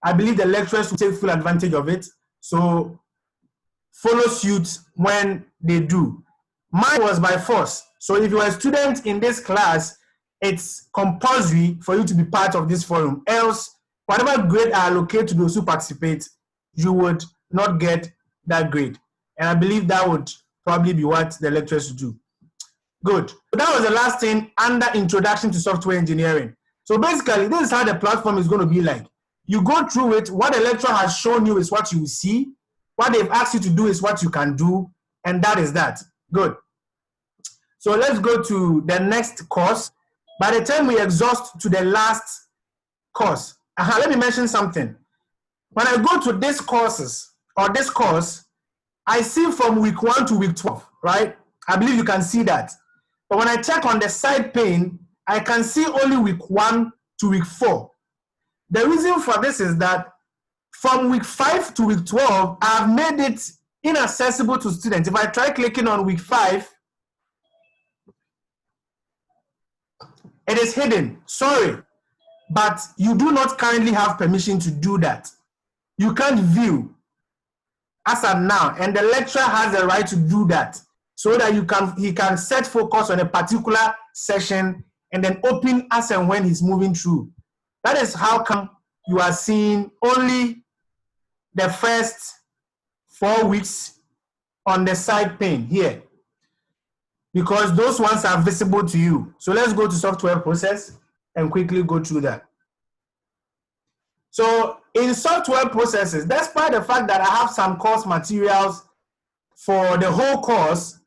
I believe the lecturers will take full advantage of it. So follow suit when they do. Mine was by force. So if you're a student in this class, it's compulsory for you to be part of this forum. Else, whatever grade I allocate to those who participate, you would not get that grade. And I believe that would probably be what the lecturers would do. Good. So that was the last thing under Introduction to Software Engineering. So basically, this is how the platform is going to be like. You go through it. What the lecturer has shown you is what you will see. What they've asked you to do is what you can do. And that is that. Good. So let's go to the next course. By the time we exhaust to the last course, let me mention something. When I go to these courses or this course, I see from week 1 to week 12, right? I believe you can see that. But when I check on the side pane, I can see only week 1 to week 4. The reason for this is that from week 5 to week 12, I've made it inaccessible to students. If I try clicking on week 5, it is hidden. Sorry, but you do not currently have permission to do that. You can't view as of now, and the lecturer has the right to do that so that he can set focus on a particular session and then open as and when he's moving through. That is how come you are seeing only the first 4 weeks on the side pane here, because those ones are visible to you. So let's go to software process and quickly go through that. So in software processes, despite the fact that I have some course materials for the whole course,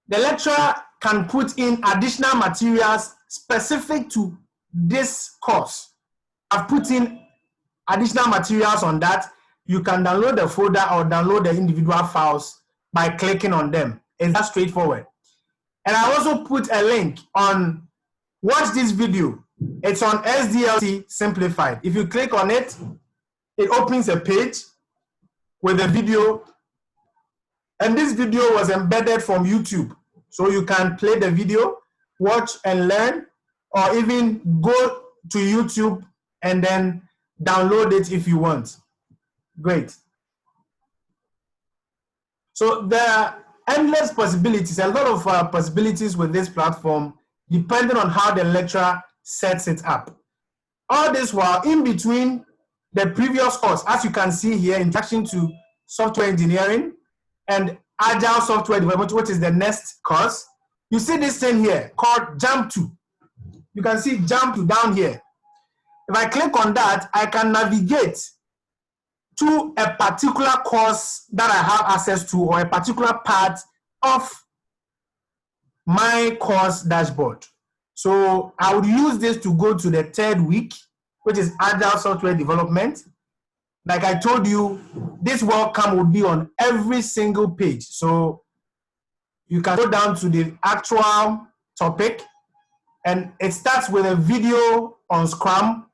the lecturer can put in additional materials specific to this course. I've put in additional materials on that. You can download the folder or download the individual files by clicking on them. It's that straightforward. And I also put a link on watch this video. It's on SDLC Simplified. If you click on it, it opens a page with a video. And this video was embedded from YouTube. So you can play the video, watch and learn, or even go to YouTube and then download it if you want. Great. So there are endless possibilities, a lot of possibilities with this platform, depending on how the lecturer sets it up. All this while in between the previous course, as you can see here, Introduction to Software Engineering and Agile Software Development, which is the next course, you see this thing here called Jump To. You can see Jump To down here. If I click on that, I can navigate to a particular course that I have access to or a particular part of my course dashboard. So I would use this to go to the third week, which is Agile Software Development. Like I told you, this welcome would be on every single page. So you can go down to the actual topic, and it starts with a video on Scrum.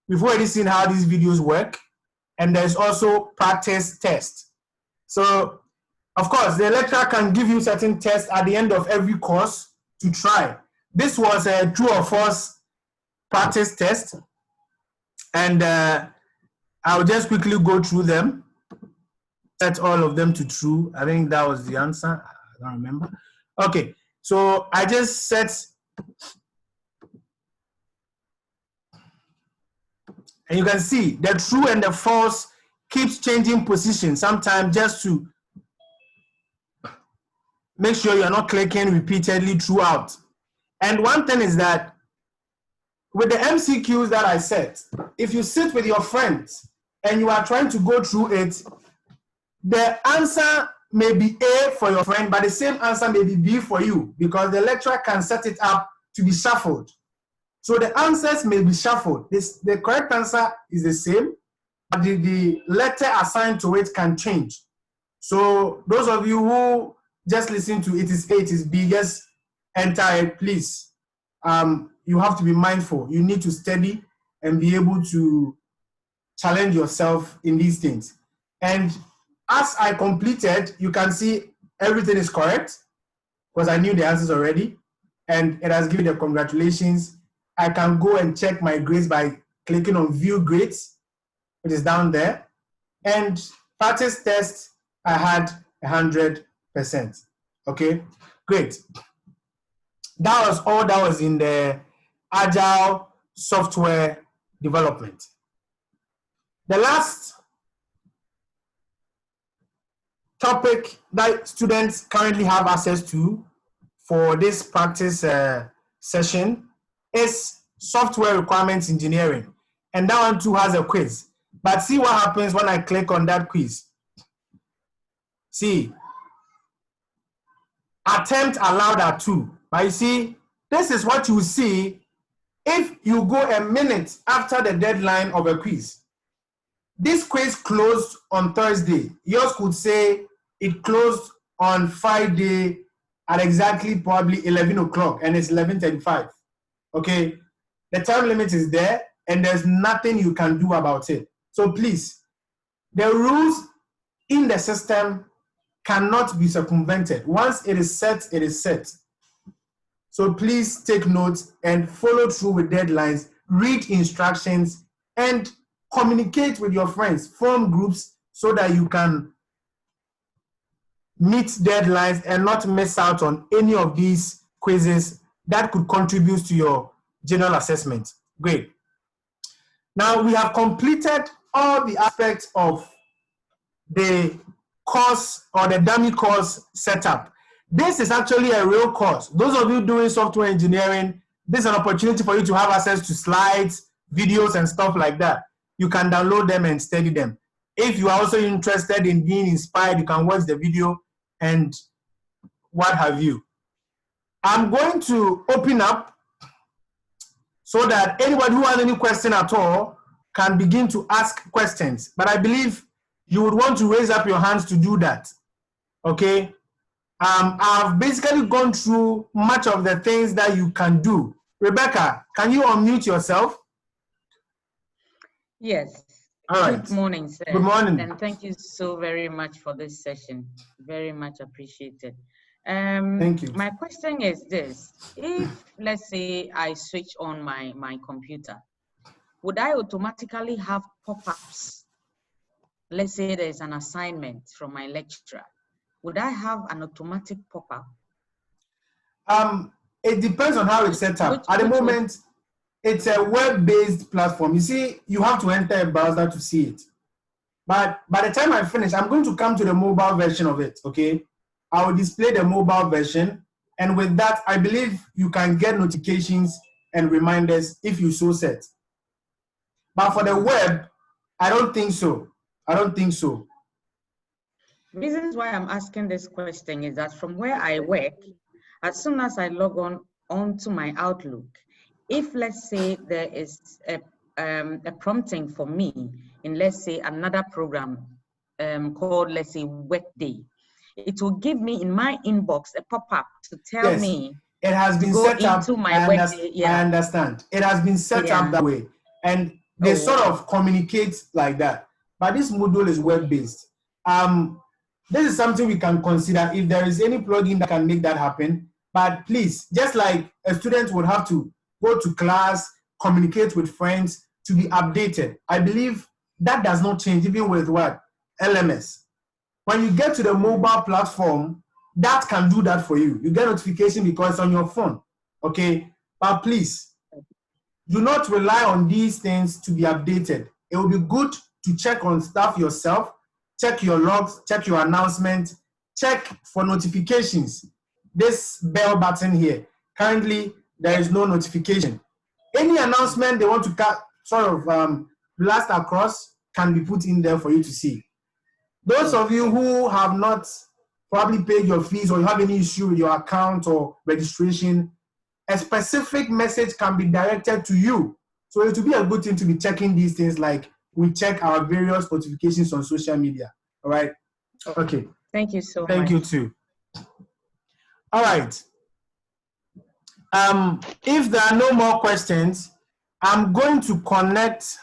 We've already seen how these videos work. And there's also practice test. So, of course, the lecturer can give you certain tests at the end of every course to try. This was a true or false practice test. And I'll just quickly go through them. Set all of them to true. I think that was the answer. I don't remember. Okay, so I just set, and you can see the true and the false keeps changing position sometimes just to make sure you're not clicking repeatedly throughout. And one thing is that with the MCQs that I set, if you sit with your friends and you are trying to go through it, the answer may be A for your friend, but the same answer may be B for you because the lecturer can set it up to be shuffled. So the answers may be shuffled. The correct answer is the same, but the letter assigned to it can change. So those of you who just listen to it is A, it is B, just enter it, please. You have to be mindful. You need to study and be able to challenge yourself in these things. And as I completed, you can see everything is correct because I knew the answers already, and it has given the congratulations. I can go and check my grades by clicking on View Grades, which is down there. And practice test, I had 100%. Okay, great. That was all that was in the Agile Software Development. The last topic that students currently have access to for this practice session is software requirements engineering. And that one too has a quiz. But see what happens when I click on that quiz. See, attempt allowed at 2. But you see, this is what you see if you go a minute after the deadline of a quiz. This quiz closed on Thursday. Yours could say it closed on Friday at exactly probably 11 o'clock and it's 11:35. Okay, the time limit is there and there's nothing you can do about it. So please, the rules in the system cannot be circumvented. Once it is set, it is set. So please take notes and follow through with deadlines, read instructions, and communicate with your friends, form groups so that you can meet deadlines and not miss out on any of these quizzes that could contribute to your general assessment. Great. Now we have completed all the aspects of the course or the dummy course setup. This is actually a real course. Those of you doing software engineering, this is an opportunity for you to have access to slides, videos, and stuff like that. You can download them and study them. If you are also interested in being inspired, you can watch the video and what have you. I'm going to open up so that anybody who has any question at all can begin to ask questions. But I believe you would want to raise up your hands to do that. Okay? I've basically gone through much of the things that you can do. Rebecca, can you unmute yourself? Yes. All right. Good morning, sir. Good morning. And thank you so very much for this session. Very much appreciated. Thank you. My question is this. If, let's say, I switch on my computer, would I automatically have pop-ups? Let's say there's an assignment from my lecturer. Would I have an automatic pop-up? It depends on how it's set up. At the moment, it's a web-based platform. You see, you have to enter a browser to see it. But by the time I finish, I'm going to come to the mobile version of it, okay? I will display the mobile version. And with that, I believe you can get notifications and reminders if you so set. But for the web, I don't think so. I don't think so. Reasons why I'm asking this question is that from where I work, as soon as I log on onto my Outlook, if let's say there is a prompting for me in, let's say, another program called, let's say, Workday, it will give me in my inbox a pop-up to tell Yes, me it has been go set up. into my Workday. I understand. It has been set up that way, and they sort of communicate like that. But this module is web-based. This is something we can consider if there is any plugin that can make that happen. But please, just like a student would have to go to class, communicate with friends to be updated, I believe that does not change even with what? LMS. When you get to the mobile platform, that can do that for you. You get notification because it's on your phone, okay? But please, do not rely on these things to be updated. It will be good to check on stuff yourself, check your logs, check your announcement, check for notifications. This bell button here, currently there is no notification. Any announcement they want to blast across can be put in there for you to see. Those of you who have not probably paid your fees or you have any issue with your account or registration, a specific message can be directed to you. So it will be a good thing to be checking these things like we check our various notifications on social media. All right? Okay. Thank you so much. Thank you too. All right. If there are no more questions, I'm going to connect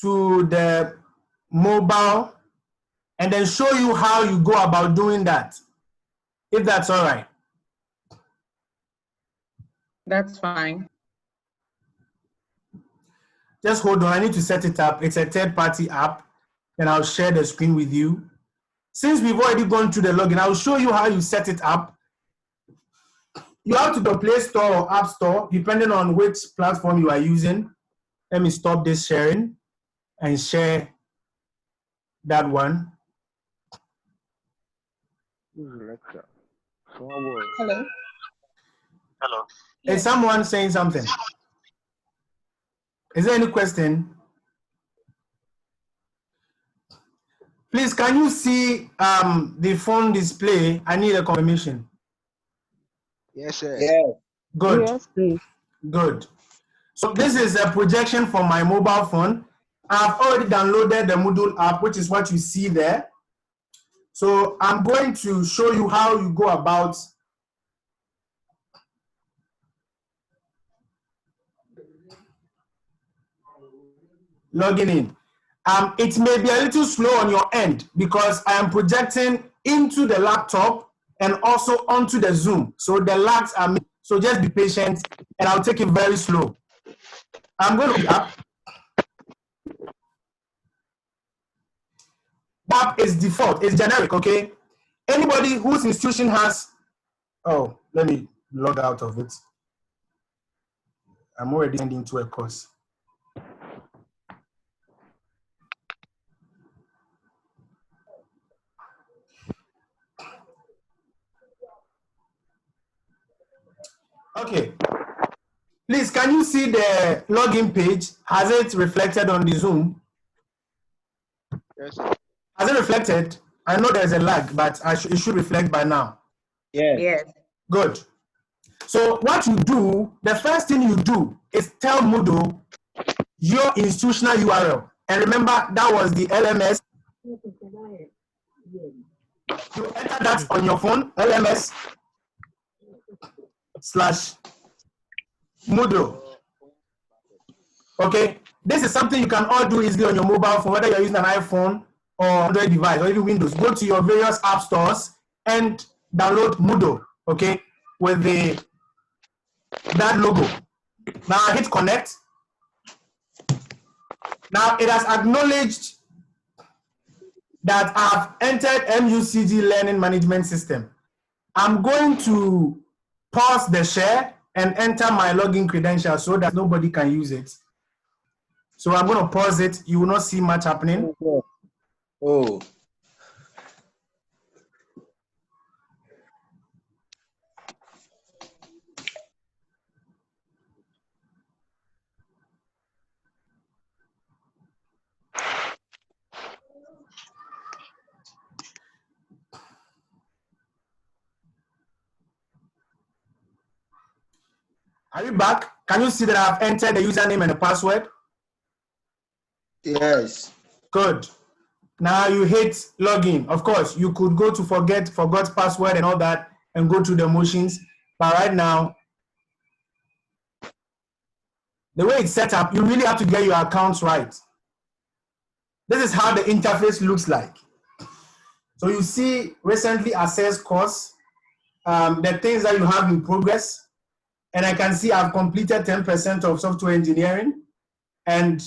to the mobile and then show you how you go about doing that, if that's all right. That's fine. Just hold on, I need to set it up. It's a third-party app, and I'll share the screen with you. Since we've already gone through the login, I'll show you how you set it up. You have to go Play Store or App Store, depending on which platform you are using. Let me stop this sharing and share that one. Hello. Hello. Is someone saying something? Is there any question? Please, can you see the phone display? I need a confirmation. Yes, sir. Yeah. Good. Yes, please. Good. So this is a projection from my mobile phone. I've already downloaded the Moodle app, which is what you see there. So I'm going to show you how you go about logging in. It may be a little slow on your end because I am projecting into the laptop and also onto the Zoom. So the lags are, so just be patient and I'll take it very slow. I'm going to be up. App is default, it's generic, okay? Anybody whose institution has, oh, let me log out of it. I'm already ending to a course. Okay. Please, can you see the login page? Has it reflected on the Zoom? Yes, sir. Has it reflected? I know there's a lag, but it should reflect by now. Yeah. Yes. Good. So what you do, the first thing you do is tell Moodle your institutional URL. And remember, that was the LMS. You enter that on your phone, LMS/Moodle. Okay, this is something you can all do easily on your mobile phone, whether you're using an iPhone or Android device or even Windows. Go to your various app stores and download Moodle, okay, with that logo. Now hit connect. Now it has acknowledged that I've entered MUCG Learning Management System. I'm going to pause the share and enter my login credentials so that nobody can use it. So I'm going to pause it. You will not see much happening. Oh. Are you back? Can you see that I've entered the username and the password? Yes. Good. Now you hit login. Of course, you could go to forgot password and all that and go through the motions. But right now, the way it's set up, you really have to get your accounts right. This is how the interface looks like. So you see recently assessed course, the things that you have in progress, and I can see I've completed 10% of software engineering, and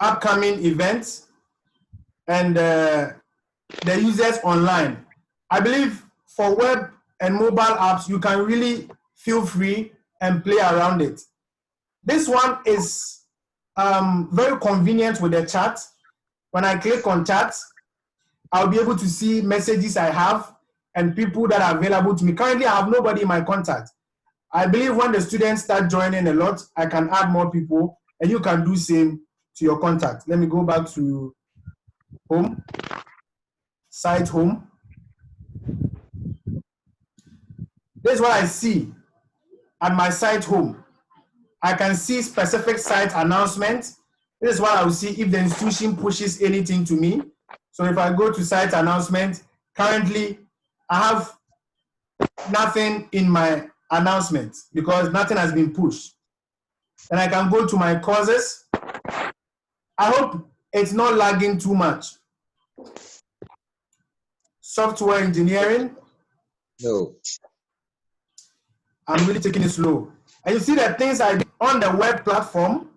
upcoming events, and the users online. I believe for web and mobile apps, you can really feel free and play around it. This one is very convenient with the chat. When I click on chat, I'll be able to see messages I have and people that are available to me. Currently, I have nobody in my contact. I believe when the students start joining a lot, I can add more people, and you can do same to your contact. Let me go back to home, site home. This is what I see at my site home. I can see specific site announcements. This is what I will see if the institution pushes anything to me. So if I go to site announcement, currently I have nothing in my announcement because nothing has been pushed. Then I can go to my courses. I hope it's not lagging too much. Software engineering. No. I'm really taking it slow. And you see that things I do on the web platform,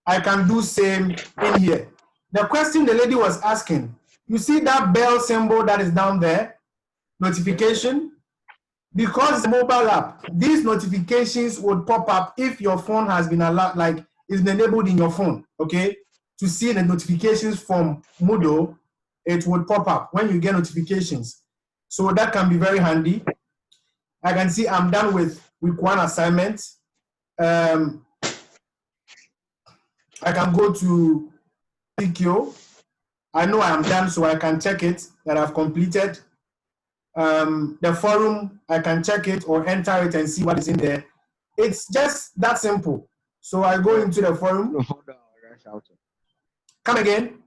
I can do same in here. The question the lady was asking, you see that bell symbol that is down there, notification? Because it's a mobile app, these notifications would pop up if your phone has been allowed, like is enabled in your phone, okay? To see the notifications from Moodle, it would pop up when you get notifications. So that can be very handy. I can see I'm done with week 1 assignment. I can go to PQ. I know I am done, so I can check it that I've completed. The forum, I can check it or enter it and see what is in there. It's just that simple. So I go into the forum. Come again.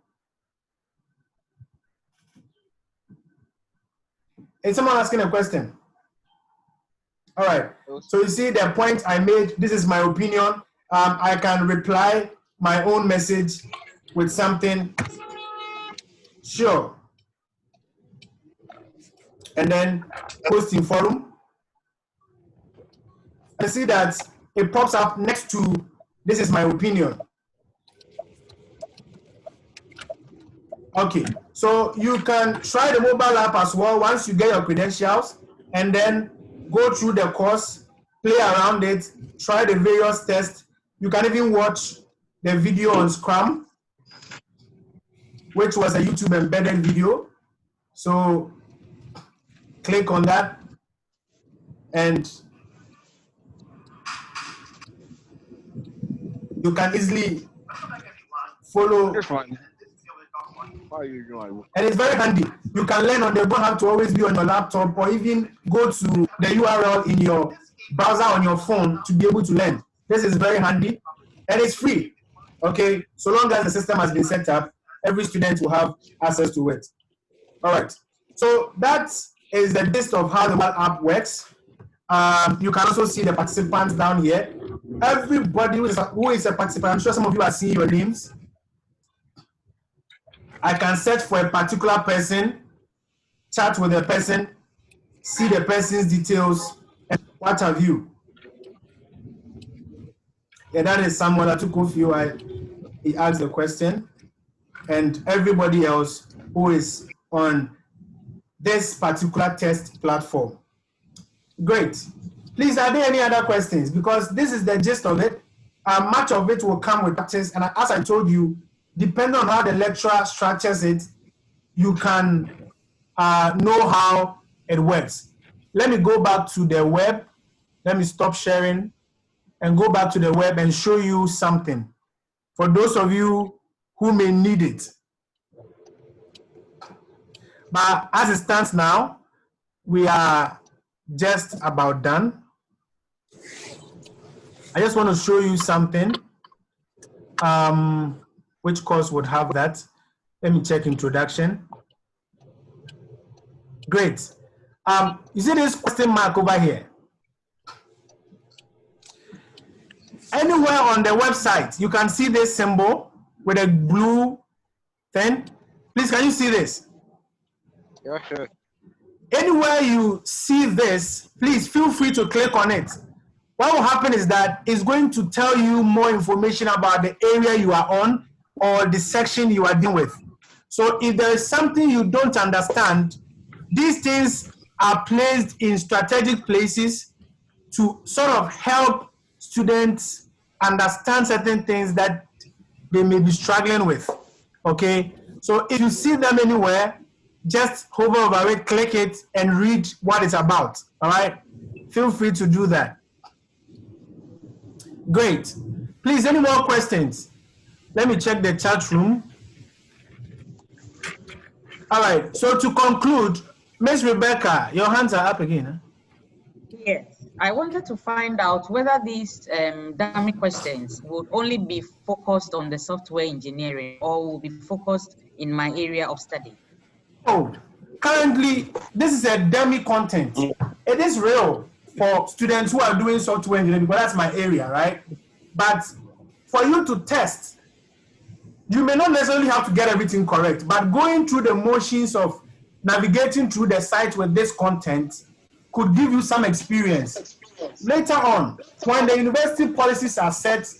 Is someone asking a question? All right. So you see the point I made. This is my opinion. I can reply my own message with something. Sure. And then post in forum. I see that it pops up next to this is my opinion. Okay, so you can try the mobile app as well once you get your credentials, and then go through the course, play around it, try the various tests. You can even watch the video on Scrum, which was a YouTube embedded video. So click on that and you can easily follow. How are you doing? And it's very handy. You can learn on the go, have to always be on your laptop or even go to the URL in your browser on your phone to be able to learn. This is very handy and it's free. Okay, so long as the system has been set up, every student will have access to it. All right, so that is the gist of how the mobile app works. You can also see the participants down here. Everybody who is a participant, I'm sure some of you are seeing your names. I can search for a particular person, chat with the person, see the person's details, and what have you. Yeah, that is someone that took off you. He asked the question, and everybody else who is on this particular test platform. Great. Please, are there any other questions? Because this is the gist of it. Much of it will come with practice, and as I told you, depending on how the lecturer structures it, you can know how it works. Let me go back to the web. Let me stop sharing and go back to the web and show you something for those of you who may need it. But as it stands now, we are just about done. I just want to show you something. Which course would have that? Let me check introduction. Great. You see this question mark over here? Anywhere on the website, you can see this symbol with a blue thing. Please, can you see this? Yeah, sure. Anywhere you see this, please feel free to click on it. What will happen is that it's going to tell you more information about the area you are on or the section you are dealing with. So if there is something you don't understand, these things are placed in strategic places to sort of help students understand certain things that they may be struggling with. Okay, so if you see them anywhere, just hover over it, click it, and read what it's about. All right, feel free to do that. Great. Please, any more questions? Let me check the chat room. All right, so to conclude, Miss Rebecca, your hands are up again. Huh? Yes, I wanted to find out whether these dummy questions would only be focused on the software engineering or will be focused in my area of study. Oh, currently, this is a dummy content. It is real for students who are doing software engineering because that's my area, right? But for you to test, you may not necessarily have to get everything correct, but going through the motions of navigating through the site with this content could give you some experience. Later on, when the university policies are set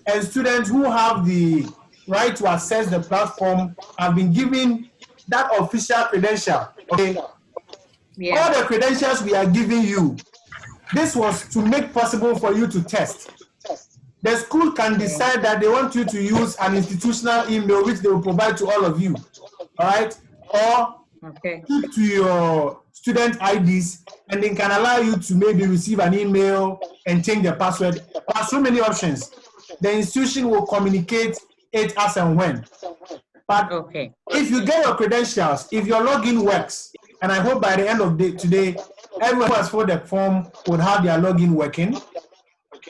and students who have the right to access the platform have been given that official credential, okay? Yeah. All the credentials we are giving you, this was to make possible for you to test. The school can decide that they want you to use an institutional email which they will provide to all of you, all right? Or keep to your student IDs and they can allow you to maybe receive an email and change the password. There are so many options. The institution will communicate it as and when. But if you get your credentials, if your login works, and I hope by the end of today, everyone who has filled the form would have their login working.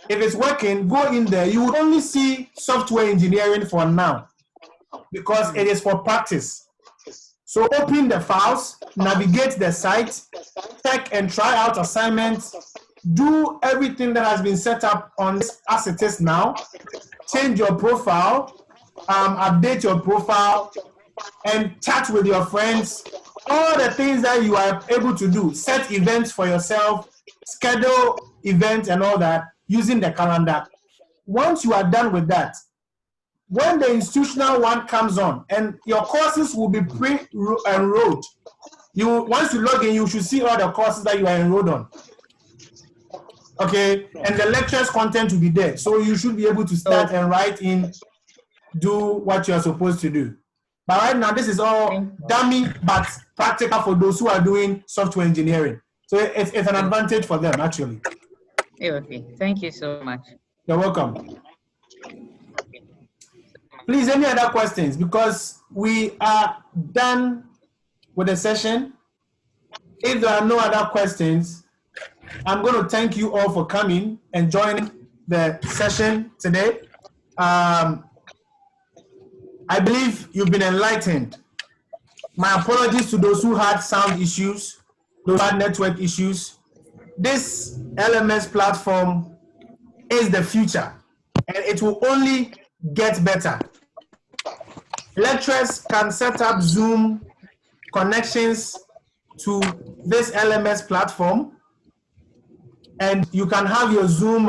If it's working, go in there. You will only see software engineering for now because it is for practice. So open the files, navigate the site, check and try out assignments, do everything that has been set up on this as it is now, change your profile, update your profile, and chat with your friends. All the things that you are able to do, set events for yourself, schedule events and all that using the calendar. Once you are done with that, when the institutional one comes on and your courses will be pre-enrolled, once you log in, you should see all the courses that you are enrolled on. Okay, and the lectures content will be there. So you should be able to start and write in, do what you are supposed to do. But right now, this is all dummy, but practical for those who are doing software engineering. So it's an advantage for them, actually. Okay, thank you so much. You're welcome. Please, any other questions? Because we are done with the session. If there are no other questions, I'm going to thank you all for coming and joining the session today. I believe you've been enlightened. My apologies to those who had sound issues, those who had network issues. This LMS platform is the future, and it will only get better. Lecturers can set up Zoom connections to this LMS platform, and you can have your Zoom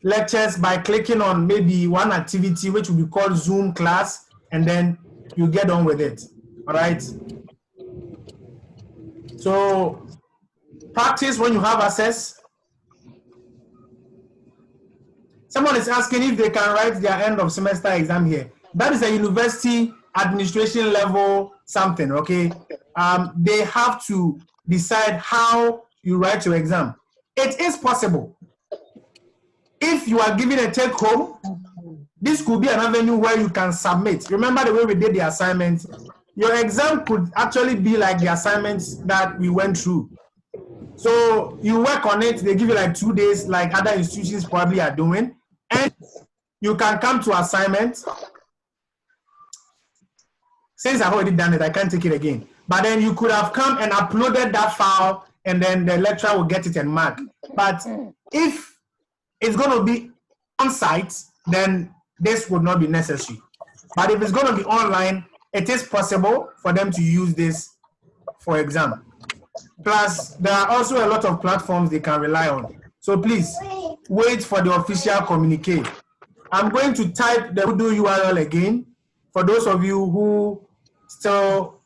lectures by clicking on maybe one activity which will be called Zoom class, and then you get on with it. All right. So practice when you have access. Someone is asking if they can write their end of semester exam here. That is a university administration level something, okay? They have to decide how you write your exam. It is possible. If you are given a take home, this could be an avenue where you can submit. Remember the way we did the assignment? your exam could actually be like the assignments that we went through. So you work on it, they give you like 2 days, like other institutions probably are doing, and you can come to assignment. Since I've already done it, I can't take it again. But then you could have come and uploaded that file, and then the lecturer will get it and mark. But if it's going to be on site, then this would not be necessary. But if it's going to be online, it is possible for them to use this for exam. Plus, there are also a lot of platforms they can rely on. So please, wait for the official communique. I'm going to type the Moodle URL again for those of you who still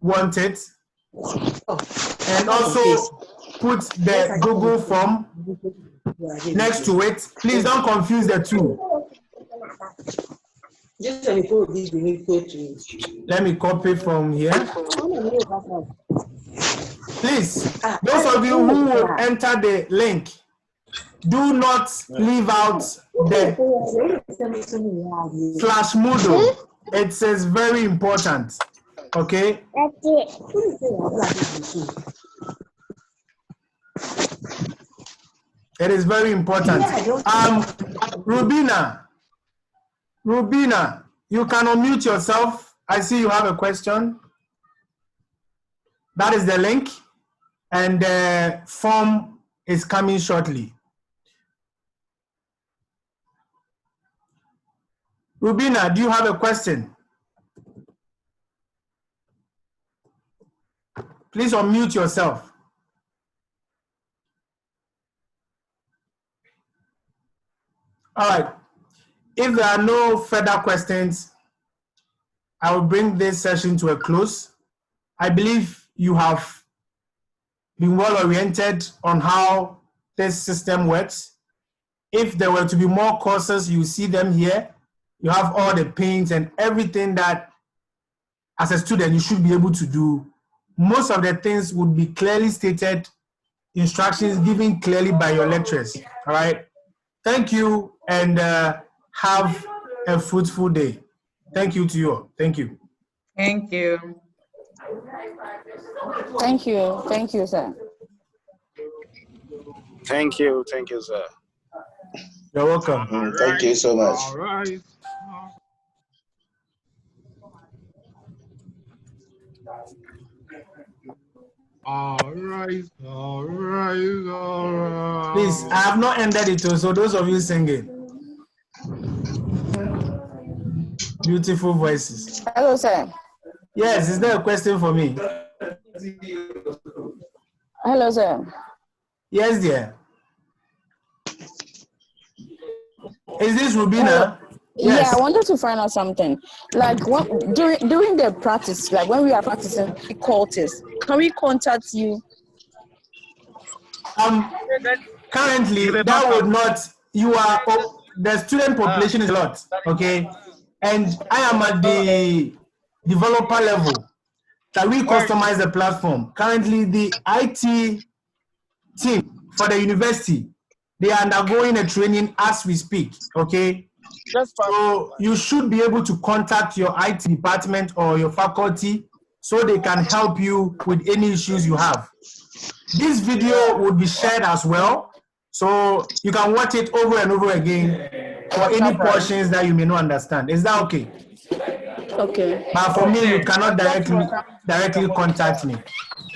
want it. And also put the Google form next to it. Please don't confuse the two. Let me copy from here. Please, those of you who will enter the link, do not leave out the slash Moodle. It is very important. Okay? It is very important. Rubina, you can unmute yourself. I see you have a question. That is the link, and the form is coming shortly. Rubina, do you have a question? Please unmute yourself. All right. If there are no further questions, I will bring this session to a close. I believe you have been well oriented on how this system works. If there were to be more courses, you see them here. You have all the pains and everything that as a student you should be able to do. Most of the things would be clearly stated, instructions given clearly by your lecturers. All right. Thank you, and have a fruitful day. Thank you to you all. Thank you. Thank you. Thank you. Thank you, sir. Thank you, sir. You're welcome. Thank you so much. All right. All right. Please, I have not ended it, so those of you singing. Beautiful voices. Hello, sir. Yes, is there a question for me? Hello, sir. Yes, dear. Is this Rubina? Hello. Yes. Yeah, I wanted to find out something. Like during the practice, like when we are practicing cultists, can we contact you? Currently, that would not. You are the student population is a lot, okay, and I am at the developer level. That we customize the platform. Currently, the IT team for the university, they are undergoing a training as we speak, okay? So you should be able to contact your IT department or your faculty so they can help you with any issues you have. This video would be shared as well, so you can watch it over and over again for any portions that you may not understand. Is that okay? Okay. But for me, you cannot directly contact me.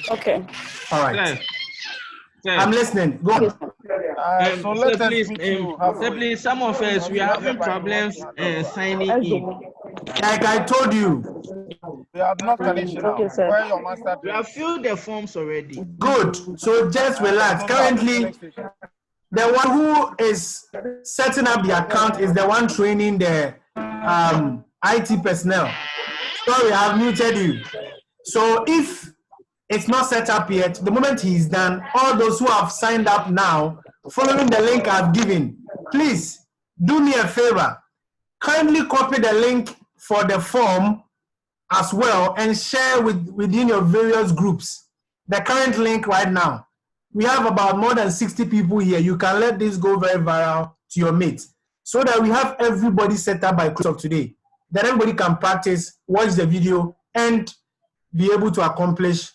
Okay. All right. I'm listening. Go. So please, some of us, we are having problems signing in. Like I told you. We have not finished now. Okay, sir. Where your master? We have filled the forms already. Good. So just relax. Currently, the one who is setting up the account is the one training the IT personnel. Sorry, I have muted you. So if it's not set up yet, the moment he's done, all those who have signed up now, following the link I've given, please do me a favor. Kindly copy the link for the form as well and share within your various groups. The current link right now. We have about more than 60 people here. You can let this go very viral to your mates so that we have everybody set up by close of today. Then everybody can practice, watch the video, and be able to accomplish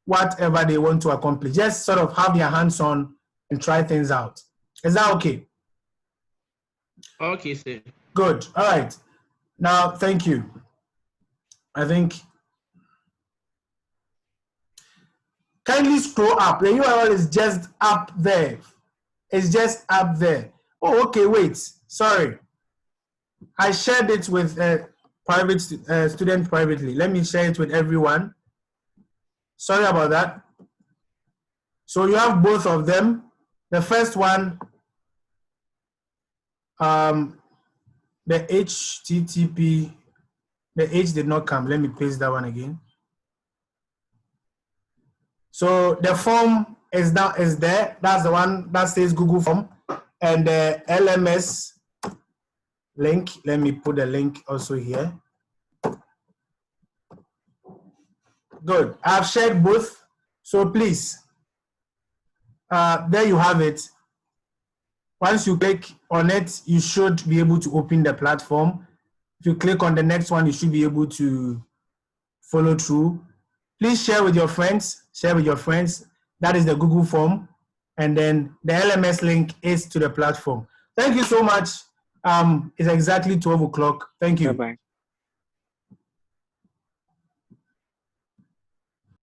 whatever they want to accomplish. Just sort of have their hands on and try things out. Is that okay? Okay, sir. Good. All right. Now, thank you. I think kindly scroll up. The URL is just up there. It's just up there. Oh, okay. Wait. Sorry. I shared it with a private student privately. Let me share it with everyone. Sorry about that. So you have both of them. The first one, the HTTP, the H did not come. Let me paste that one again. So the form is there. That's the one that says Google Form, and the LMS link. Let me put the link also here. Good. I've shared both. So please, there you have it. Once you click on it, you should be able to open the platform. If you click on the next one, you should be able to follow through. Please share with your friends. Share with your friends. That is the Google form. And then the LMS link is to the platform. Thank you so much. It's exactly 12 o'clock. Thank you. Bye-bye.